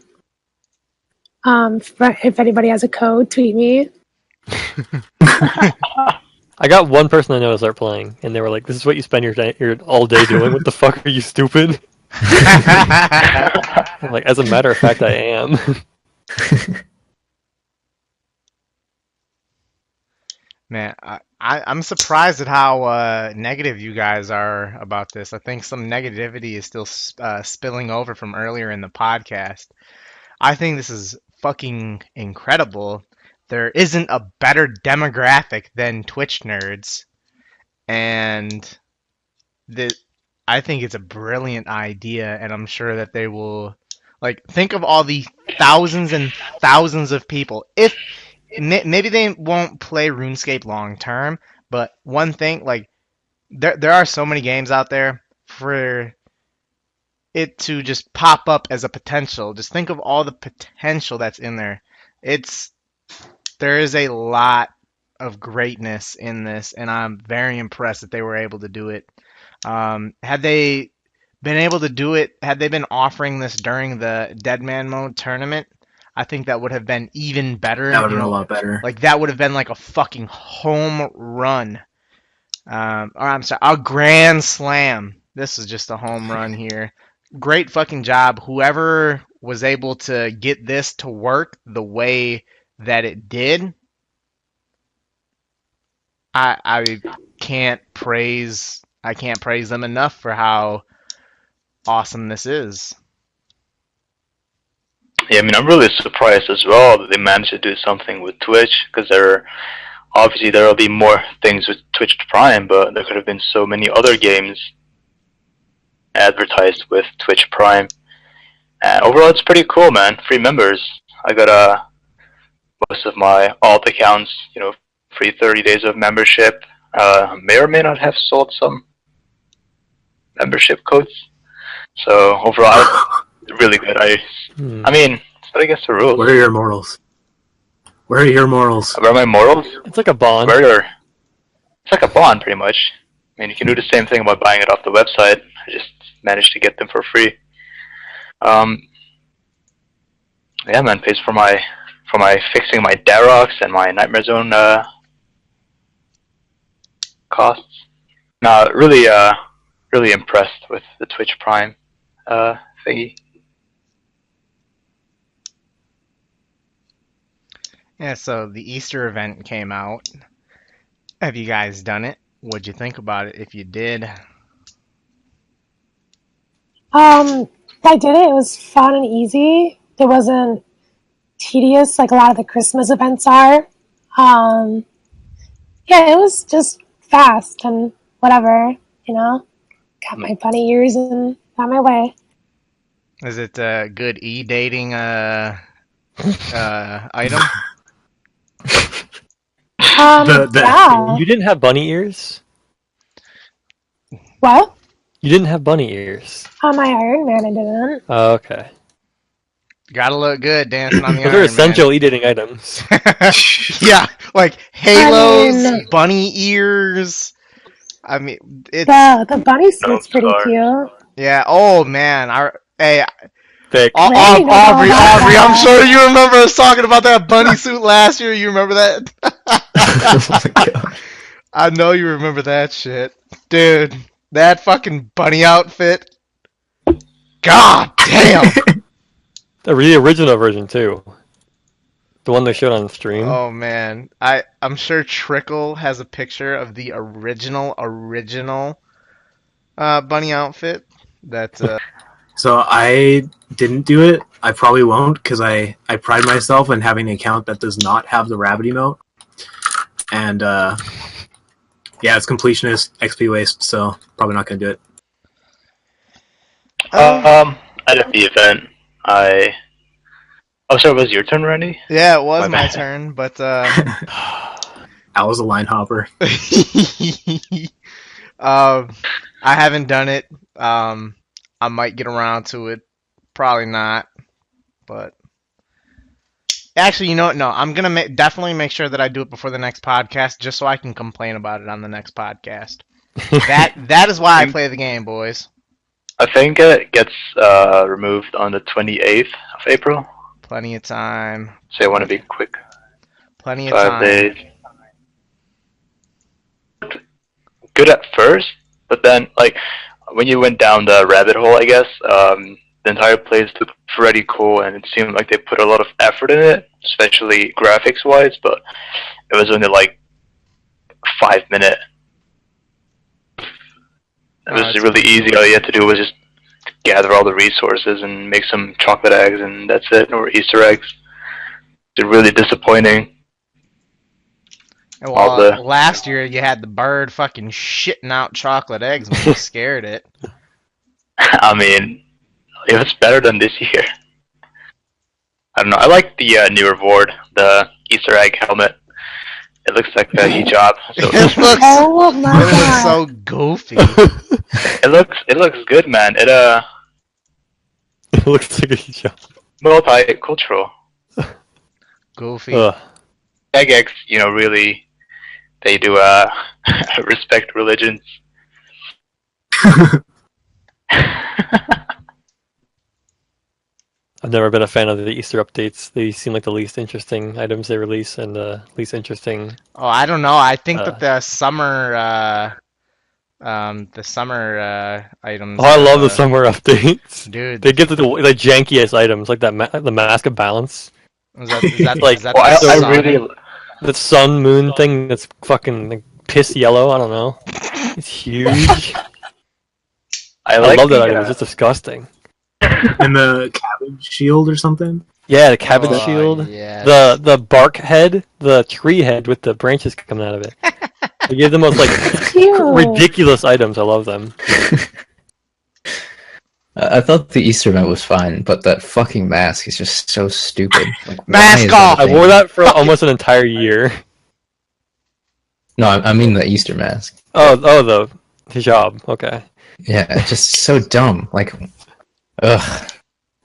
If anybody has a code, tweet me. I got one person I know to start playing, and they were like, "This is what you spend your all day doing. What the fuck are you, stupid?" I'm like, as a matter of fact, I am. Man, I'm surprised at how negative you guys are about this. I think some negativity is still spilling over from earlier in the podcast. I think this is fucking incredible. There isn't a better demographic than Twitch nerds, and I think it's a brilliant idea, and I'm sure that they will, like, think of all the thousands and thousands of people. If maybe they won't play RuneScape long term, but one thing, like, there are so many games out there for it to just pop up as a potential. Just think of all the potential that's in there. There is a lot of greatness in this, and I'm very impressed that they were able to do it. Had they been able to do it, had they been offering this during the Deadman Mode tournament, I think that would have been even better. That would have been a lot better. Like, that would have been like a fucking home run. Or I'm sorry, a grand slam. This is just a home run here. Great fucking job. Whoever was able to get this to work the way that it did, I can't praise them enough for how awesome this is. Yeah, I mean, I'm really surprised as well that they managed to do something with Twitch, because obviously there will be more things with Twitch Prime, but there could have been so many other games advertised with Twitch Prime. And overall, it's pretty cool, man. Free members. I got most of my alt accounts, free 30 days of membership. May or may not have sold some membership codes. So overall, really good. I mean, but I guess the rules. Where are your morals? Where are your morals? Where are my morals? It's like a bond. It's like a bond, pretty much. I mean, you can do the same thing by buying it off the website. I just managed to get them for free. Yeah, man, pays for my fixing my Darox and my Nightmare Zone costs. No, really impressed with the Twitch Prime thingy. Yeah, so the Easter event came out. Have you guys done it? What'd you think about it if you did? I did it. It was fun and easy. It wasn't tedious like a lot of the Christmas events are. Yeah, it was just fast and whatever, Got my bunny ears and got my way. Is it a good e-dating item? Yeah. You didn't have bunny ears? What? You didn't have bunny ears. On my Iron Man, I didn't. Oh, okay. Gotta look good dancing on the Those Iron are essential Man. e-dating items. Yeah, like halos, bunny ears. I mean, it's the bunny suit's pretty cute. Yeah. Oh man, Thick. Aubrey, I'm sure you remember us talking about that bunny suit last year. You remember that? Oh my God. I know you remember that shit, dude. That fucking bunny outfit. God damn. The really original version too. The one they showed on the stream. Oh man, I'm sure Trickle has a picture of the original bunny outfit. That's So I didn't do it. I probably won't because I pride myself in having an account that does not have the rabbit emote. And yeah, it's completionist XP waste, so probably not gonna do it. At the event, Oh, sorry, was it your turn, Randy? Yeah, it was my bad. turn, but I was a line hopper. I haven't done it. I might get around to it. Probably not. But actually, you know what? No, I'm gonna definitely make sure that I do it before the next podcast, just so I can complain about it on the next podcast. That is why I play the game, boys. I think it gets removed on the 28th of April. Plenty of time. So I want to be quick. Plenty of 5 time. days. Good at first, but then, like, when you went down the rabbit hole, I guess, the entire place looked pretty cool, and it seemed like they put a lot of effort in it, especially graphics-wise, but it was only, like, 5 minutes. It was really easy. All you had to do was just gather all the resources and make some chocolate eggs, and that's it, or Easter eggs. It's really disappointing. Well, last year you had the bird fucking shitting out chocolate eggs when you scared it. I mean, it was better than this year. I don't know. I like the new reward, the Easter egg helmet. It looks like a hijab. So It looks, Oh my it looks god. so goofy. it looks good, man. It looks like a job. Multicultural. Goofy. Ugh. Jagex, really, they do respect religions. I've never been a fan of the Easter updates. They seem like the least interesting items they release and the least interesting. Oh, I don't know. I think that the summer items. Oh, I love the summer updates. Dude. They get the jankiest items, like that the Mask of Balance. Is that like is that the sun? I really the sun moon thing that's fucking like, piss yellow. I don't know. It's huge. I love that item. It's just disgusting. And the cabbage shield or something. Yeah, the cabbage shield. Yes. The bark head, the tree head with the branches coming out of it. They give the most like ridiculous items. I love them. I thought the Easter event was fine, but that fucking mask is just so stupid. Like, Mask off! I wore that for almost an entire year. No, I mean the Easter mask. Oh, the hijab. Okay. Yeah, it's just so dumb. Like, ugh.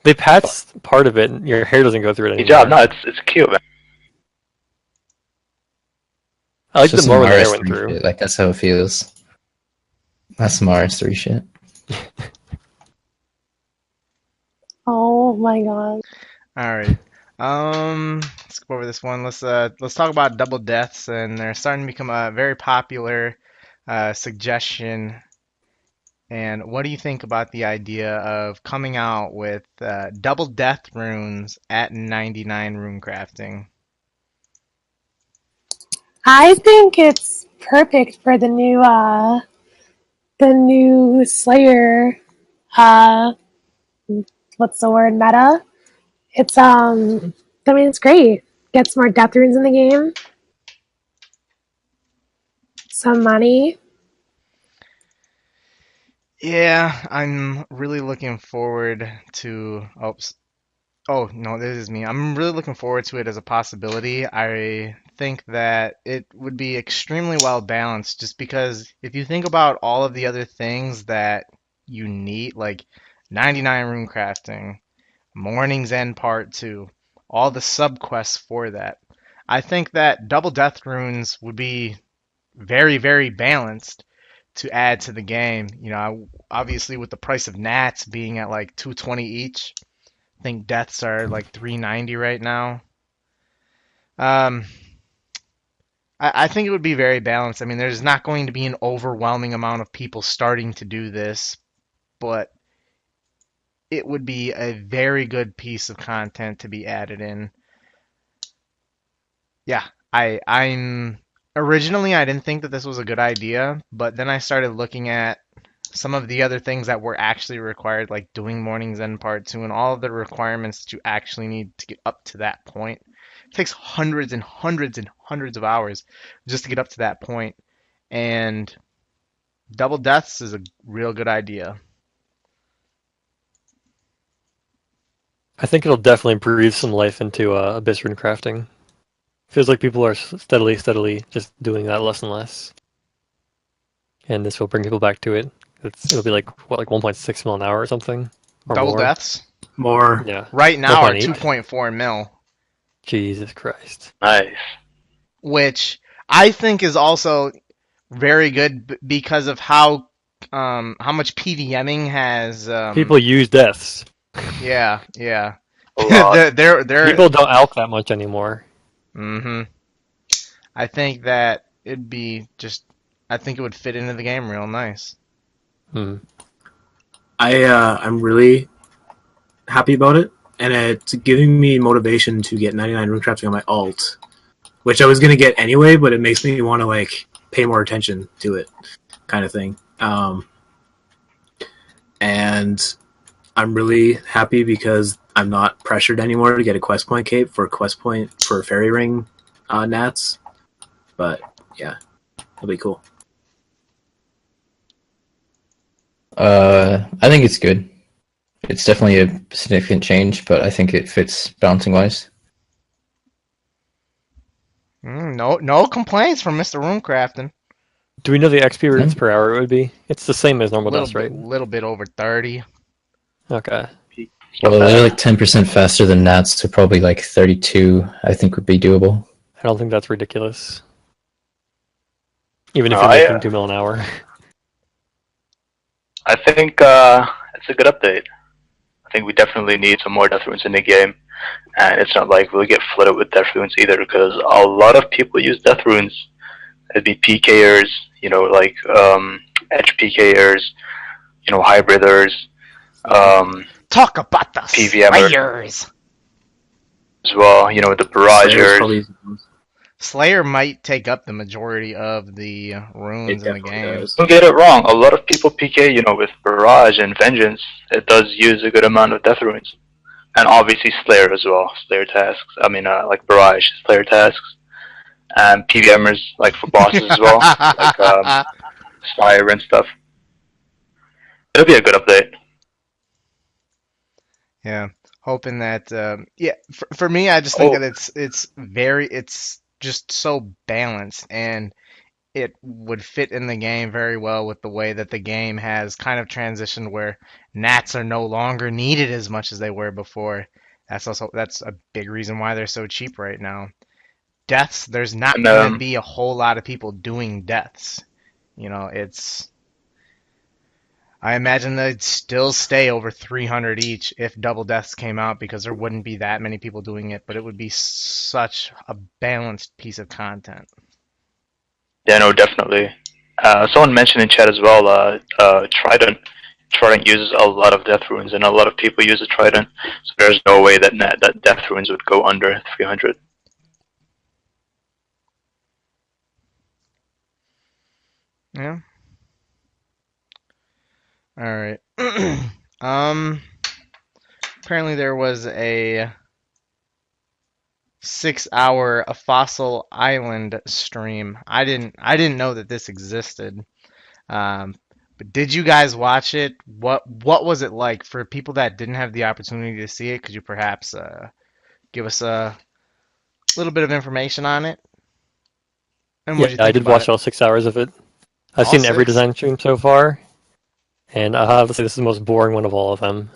They patched part of it, and your hair doesn't go through it anymore. Hijab, no, it's cute, man. I liked it more when the hair went through. Shit. Like, that's how it feels. That's some RS3 shit. Oh my god. All right. Let's go over this one. Let's talk about double deaths, and they're starting to become a very popular suggestion. And what do you think about the idea of coming out with double death runes at 99 rune crafting? I think it's perfect for the new Slayer what's the word, meta. It's I mean it's great. Gets more death runes in the game. Some money. Yeah, I'm really looking forward to. Oh no, this is me. I'm really looking forward to it as a possibility. I think that it would be extremely well balanced, just because if you think about all of the other things that you need, like 99 rune crafting, Morning's End Part 2, all the subquests for that, I think that double death runes would be very, very balanced to add to the game. Obviously with the price of nats being at like 220 each, I think deaths are like 390 right now. I think it would be very balanced. I mean, there's not going to be an overwhelming amount of people starting to do this, but it would be a very good piece of content to be added in. Yeah, I'm originally I didn't think that this was a good idea, but then I started looking at some of the other things that were actually required, like doing Morning's End Part 2 and all of the requirements that you actually need to get up to that point. It takes hundreds and hundreds and hundreds of hours just to get up to that point, and double deaths is a real good idea. I think it'll definitely breathe some life into Abyss rune crafting. Feels like people are steadily just doing that less and less. And this will bring people back to it. It'll be like 1.6 mil an hour or something? Or double more. deaths? More. Yeah. Right now are 1.8. 2.4 mil. Jesus Christ. Nice. Which I think is also very good because of how much PVMing has people use deaths. Yeah. A lot. they're People don't alch that much anymore. Mm-hmm. I think that I think it would fit into the game real nice. I'm really happy about it, and it's giving me motivation to get 99 rune crafting on my alt, which I was gonna get anyway, but it makes me want to like pay more attention to it, kind of thing. And I'm really happy because I'm not pressured anymore to get a quest point cape for fairy ring nats. But yeah, it'll be cool. I think it's good. It's definitely a significant change, but I think it fits balancing wise. No complaints from Mr. Roomcrafting. Do we know the XP runes per hour it would be? It's the same as normal dust, right? A little bit over 30. Okay. Well, they're like 10% faster than Nats, so probably like 32, I think would be doable. I don't think that's ridiculous. Even if No, you're making 2 mil an hour. I think it's a good update. I think we definitely need some more death runes in the game, and it's not like we'll get flooded with death runes either, because a lot of people use death runes. It'd be PKers, like edge PKers, hybriders, Talk about the PVMers Slayers. as well. The barragers. Slayer might take up the majority of the runes in the game. Don't get it wrong. A lot of people PK, with Barrage and Vengeance. It does use a good amount of death runes, and obviously Slayer as well. Slayer tasks. Like Barrage, Slayer tasks, and PVMers like for bosses as well, like Fire and stuff. It'll be a good update. Yeah, hoping that. For me, I just think that it's just so balanced, and it would fit in the game very well with the way that the game has kind of transitioned, where Nats are no longer needed as much as they were before. That's a big reason why they're so cheap right now. Deaths, there's not going to be a whole lot of people doing deaths. I imagine they'd still stay over 300 each if double deaths came out, because there wouldn't be that many people doing it, but it would be such a balanced piece of content. Yeah, no, definitely. Someone mentioned in chat as well, Trident. Trident uses a lot of death runes, and a lot of people use a Trident, so there's no way that death runes would go under 300. Yeah. All right. Apparently there was a 6-hour Fossil Island stream. I didn't know that this existed. But did you guys watch it? What was it like for people that didn't have the opportunity to see it? Could you perhaps give us a little bit of information on it? And Yeah, I did watch all 6 hours of it. I've seen every design stream so far, and I have to say this is the most boring one of all of them.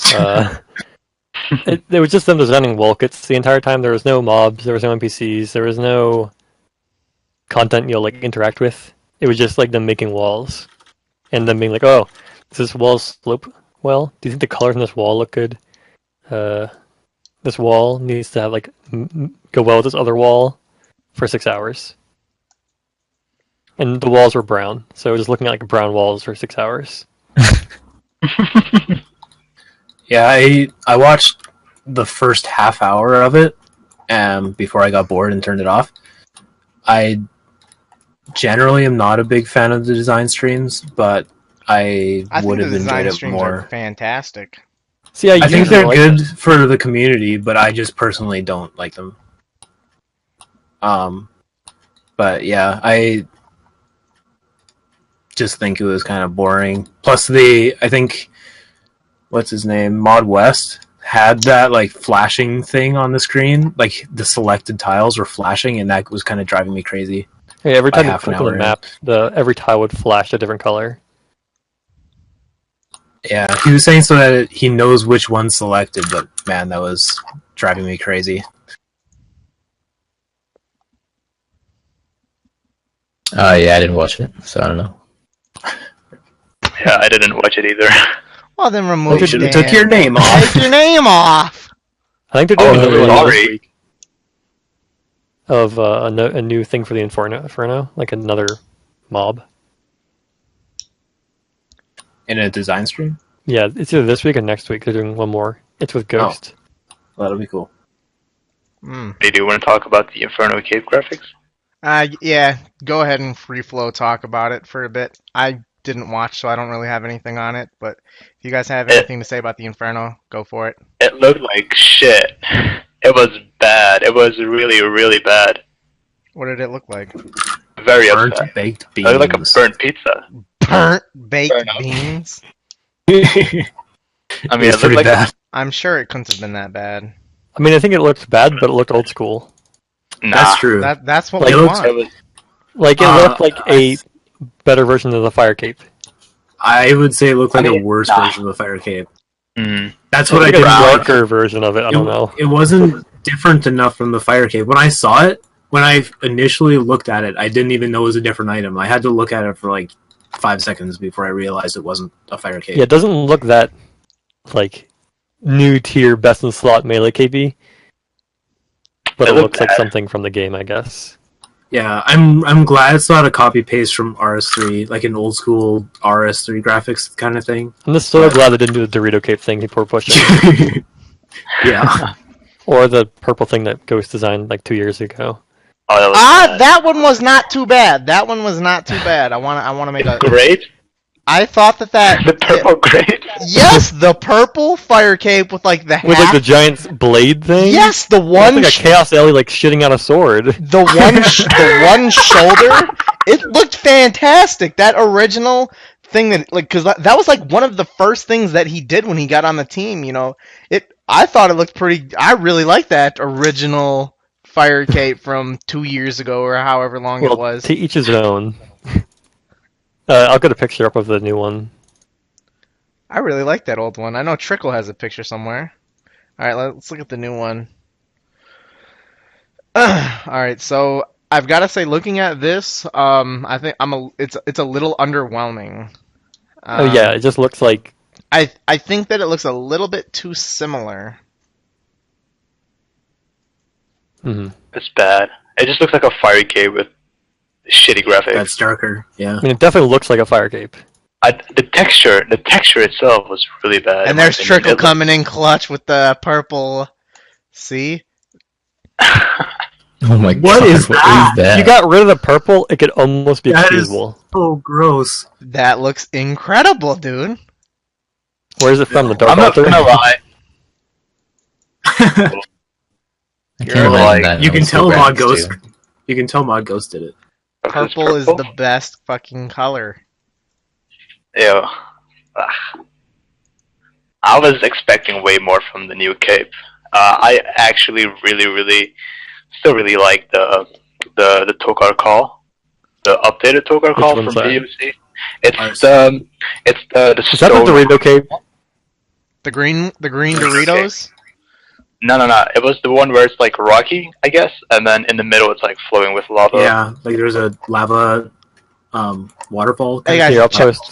It was just them designing wall kits the entire time. There was no mobs, there was no NPCs, there was no content you'll interact with. It was just them making walls, and them being like, "Oh, does this wall slope well? Do you think the colors on this wall look good? This wall needs to have go well with this other wall," for 6 hours. And the walls were brown, so just looking at brown walls for 6 hours. Yeah, I watched the first half hour of it before I got bored and turned it off. I generally am not a big fan of the design streams, but I would have enjoyed it more. Are fantastic. See, I think they're good for the community, but I just personally don't like them. But yeah, I just think it was kind of boring. Plus, I think, what's his name, Mod West had that flashing thing on the screen, the selected tiles were flashing, and that was kind of driving me crazy. Yeah, every time you click on the map, every tile would flash a different color. Yeah, he was saying so that he knows which one's selected, but man, that was driving me crazy. Yeah, I didn't watch it, so I don't know. Yeah, I didn't watch it either. Well, then remove it. You took your name off. Take your name off. I think they're doing another one this sorry. week of a new thing for the Inferno, like another mob. In a design stream? Yeah, it's either this week or next week. They're doing one more. It's with Ghost. Oh, that'll be cool. Hey, do you want to talk about the Inferno Cave graphics? Yeah, go ahead and free flow talk about it for a bit. I didn't watch, so I don't really have anything on it, but if you guys have anything to say about the Inferno, go for it. It looked like shit. It was bad. It was really, really bad. What did it look like? Very burnt upset. baked beans. It looked like a burnt pizza. Burnt baked beans? I mean, it looked like bad. I'm sure it couldn't have been that bad. I mean, I think it looked bad, but it looked old school. Nah. That's true. That's what Like, we it want. It was, It looked like a better version of the Fire Cape. I would say it looked like a worse version of the Fire Cape. That's what I did. A didn't like. darker version of it. I don't know. It wasn't different enough from the fire cave. When I saw it, when I initially looked at it, I didn't even know it was a different item. I had to look at it for like 5 seconds before I realized it wasn't a fire cave. Yeah, it doesn't look that like new tier best in slot melee KP, but it looks like something from the game, I guess. Yeah, I'm glad it's not a copy paste from RS3, like an old school RS3 graphics kind of thing. I'm just so glad they didn't do the Dorito cape thing people were pushing. Yeah. Or the purple thing that Ghost designed like 2 years ago. Oh, that one was not too bad. That one was not too bad. I want to make a great. I thought that the purple great. Yes, the purple fire cape with like the with like the giant blade thing. Yes, the one like a Chaos Ellie like shitting out a sword. The one shoulder. It looked fantastic. That original thing that like because that was like one of the first things that he did when he got on the team. You know, I thought it looked pretty. I really liked that original fire cape from 2 years ago or however long it was. To each his own. I'll get a picture up of the new one. I really like that old one. I know Trickle has a picture somewhere. All right, let's look at the new one. All right, so I've got to say, looking at this, I think it's a little underwhelming. Yeah, it just looks like. I think that it looks a little bit too similar. Mm-hmm. It's bad. It just looks like a fire cape with shitty graphics. That's darker. Yeah. I mean, it definitely looks like a fire cape. The texture itself was really bad. And there's Trickle coming in clutch with the purple. See? Oh my god! What is that? If you got rid of the purple, it could almost be excusable. Oh, gross. That looks incredible, dude. Where is it from? The Dark I'm not Altar? gonna lie. I can't imagine that. You can tell Mod Ghost. You can tell Mod Ghost did it. Purple is the best fucking color. Ew. I was expecting way more from the new cape. I actually still really like the Tokar call, the updated Tokar call from PUC. It's the Is that the Dorito cape? The green Doritos? No. It was the one where it's like rocky, I guess, and then in the middle it's like flowing with lava. Yeah, like there's a lava waterfall. Hey guys,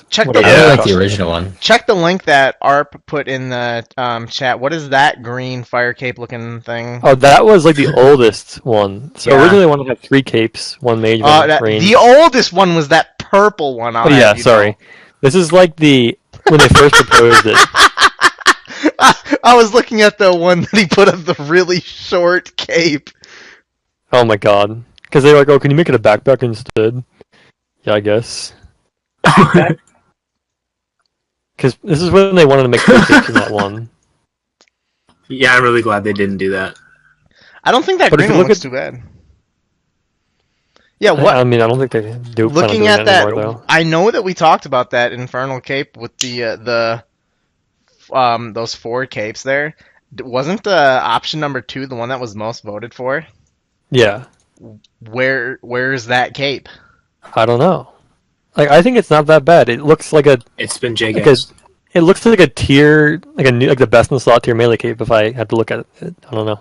check the I like the original one. Check the link that ARP put in the chat. What is that green fire cape looking thing? Oh, that was like the oldest one. So originally I wanted to have 3 capes, one mage, one green. The oldest one was that purple one. Sorry. This is like when they first proposed it. I was looking at the one that he put of the really short cape. Oh my god. Because they were like, oh, can you make it a backpack instead? Yeah, I guess. Because this is when they wanted to make 3 capes in that one. Yeah, I'm really glad they didn't do that. I don't think that green one looks too bad. Yeah, what? I mean, I don't think they do. Looking at that, anymore, though. I know that we talked about that Infernal Cape with the those 4 capes there. Wasn't the option number 2 the one that was most voted for? Yeah. Where's that cape? I don't know. Like, I think it's not that bad. It looks like It's been JGS. It looks like a tier, like the best in the slot tier melee cape. If I had to look at it, I don't know.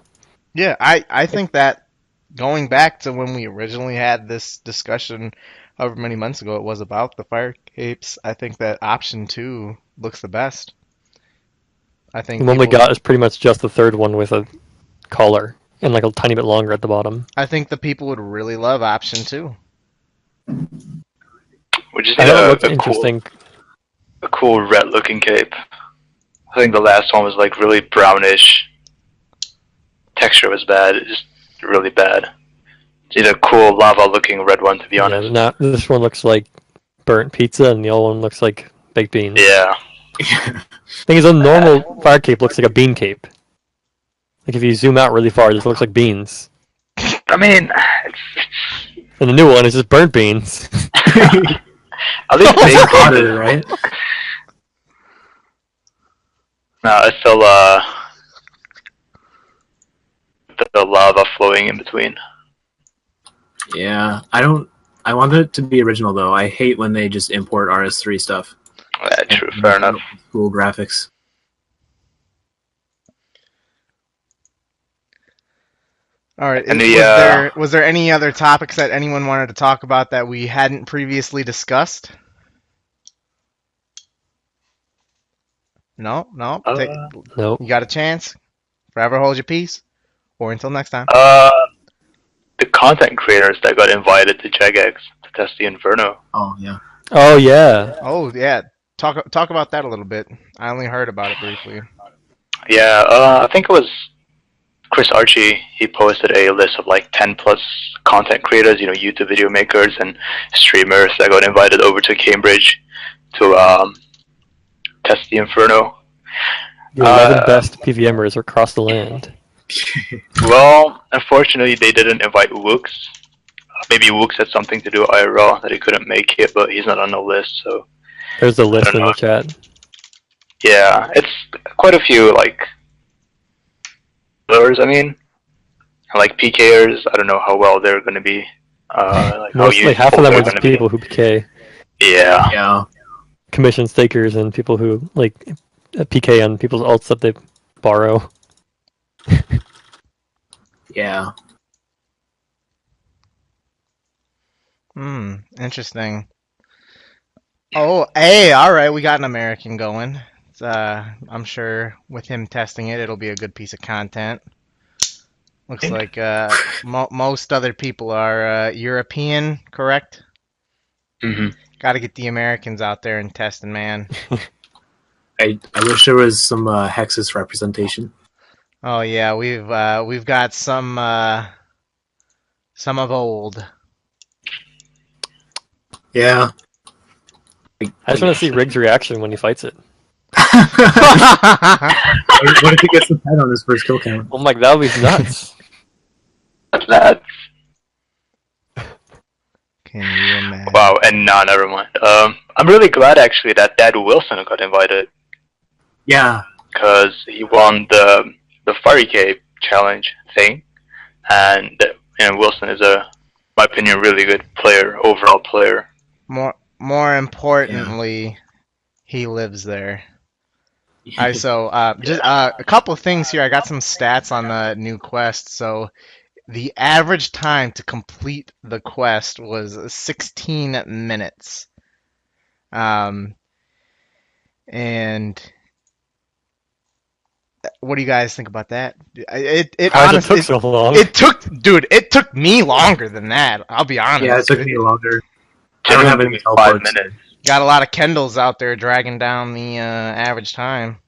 Yeah, I think that going back to when we originally had this discussion, however many months ago it was about the fire capes, I think that option 2 looks the best. I think the one we got is pretty much just the 3rd one with a collar and like a tiny bit longer at the bottom. I think the people would really love option 2. We just need a cool red looking cape. I think the last one was like really brownish. Texture was bad. It's just really bad. Need a cool lava looking red one, to be honest. Yeah, this one looks like burnt pizza and the other one looks like baked beans. Yeah. Thing is, a normal fire cape looks like a bean cape. Like if you zoom out really far, it just looks like beans. I mean, and the new one is just burnt beans. At least they got it, right? No, it's still the lava flowing in between. Yeah, I want it to be original though. I hate when they just import RS3 stuff. Yeah, true. Fair enough. Cool graphics. All right. And Was there any other topics that anyone wanted to talk about that we hadn't previously discussed? No. Nope. You got a chance. Forever hold your peace, or until next time. the content creators that got invited to Jagex to test the Inferno. Oh yeah. Oh yeah. Oh yeah. Talk about that a little bit. I only heard about it briefly. Yeah, I think it was Chris Archie. He posted a list of like 10 plus content creators, YouTube video makers and streamers that got invited over to Cambridge to test the Inferno. The 11 best PVMers across the land. Well, unfortunately, they didn't invite Wooks. Maybe Wooks had something to do with IRL that he couldn't make it, but he's not on the list, so... There's a list in the chat. Yeah, it's quite a few, like... players, like PKers. I don't know how well they're going to be. Mostly half of them are just people who PK. Yeah. Commission stakers and people who, like, PK on people's alts that they borrow. Yeah. Interesting. Oh, hey, all right, we got an American going. I'm sure with him testing it, it'll be a good piece of content. Looks like most other people are European, correct? Mm-hmm. Got to get the Americans out there and testing, man. I wish there was some Hexis representation. Oh yeah, we've got some of old. Yeah. I just want to see Riggs' reaction when he fights it. What if he gets the pet on his first kill count? Oh my, that would be nuts. That. Can you imagine? Wow, and no, never mind. I'm really glad actually that Dad Wilson got invited. Yeah. Because he won the Fiery Cape challenge thing, and Wilson is my opinion, really good player, overall player. More importantly, he lives there. All right, so just a couple of things here. I got some stats on the new quest. So the average time to complete the quest was 16 minutes. And what do you guys think about that? It honestly took so long. It took me longer than that. I'll be honest. Yeah, it took me longer. I don't have any 5 minutes. Got a lot of Kendals out there dragging down the average time.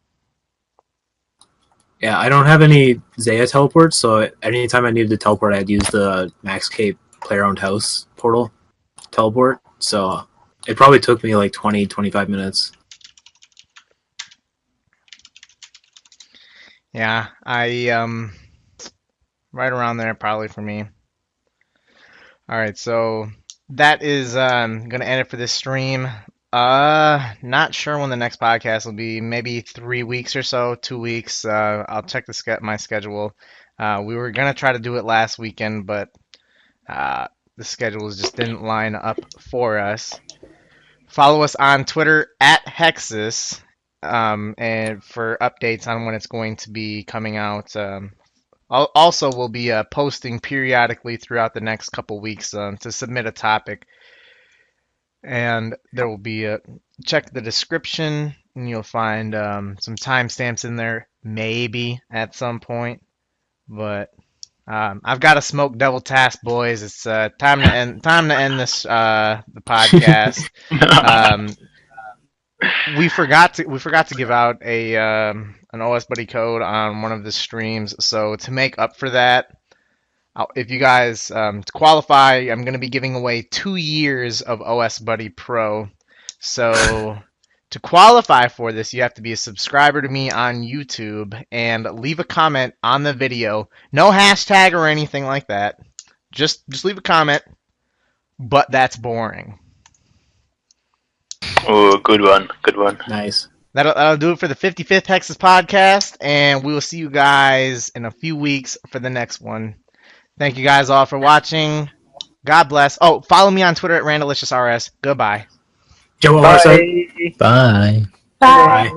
Yeah, I don't have any Zaya teleports, so anytime I needed to teleport, I'd use the Max Cape player-owned house portal teleport. So it probably took me like 20, 25 minutes. Yeah, I right around there probably for me. All right, so that is gonna end it for this stream. Not sure when the next podcast will be. Maybe 3 weeks or so, 2 weeks. I'll check my schedule. We were gonna try to do it last weekend, but the schedules just didn't line up for us. Follow us on Twitter at Hexis, and for updates on when it's going to be coming out. Also, we'll be posting periodically throughout the next couple weeks to submit a topic. And there will be check the description, and you'll find some timestamps in there, maybe at some point. But I've got to smoke double task, boys. It's time to end this the podcast. We forgot to give out an OS Buddy code on one of the streams. So to make up for that, if you guys to qualify, I'm going to be giving away 2 years of OS Buddy Pro. So to qualify for this, you have to be a subscriber to me on YouTube and leave a comment on the video. No hashtag or anything like that. Just leave a comment. But that's boring. Oh, good one. Good one. Nice. That'll do it for the 55th Hexis podcast, and we will see you guys in a few weeks for the next one. Thank you guys all for watching. God bless. Oh, follow me on Twitter at Randalicious RS. Goodbye. Jowah, Bye. Bye. Bye.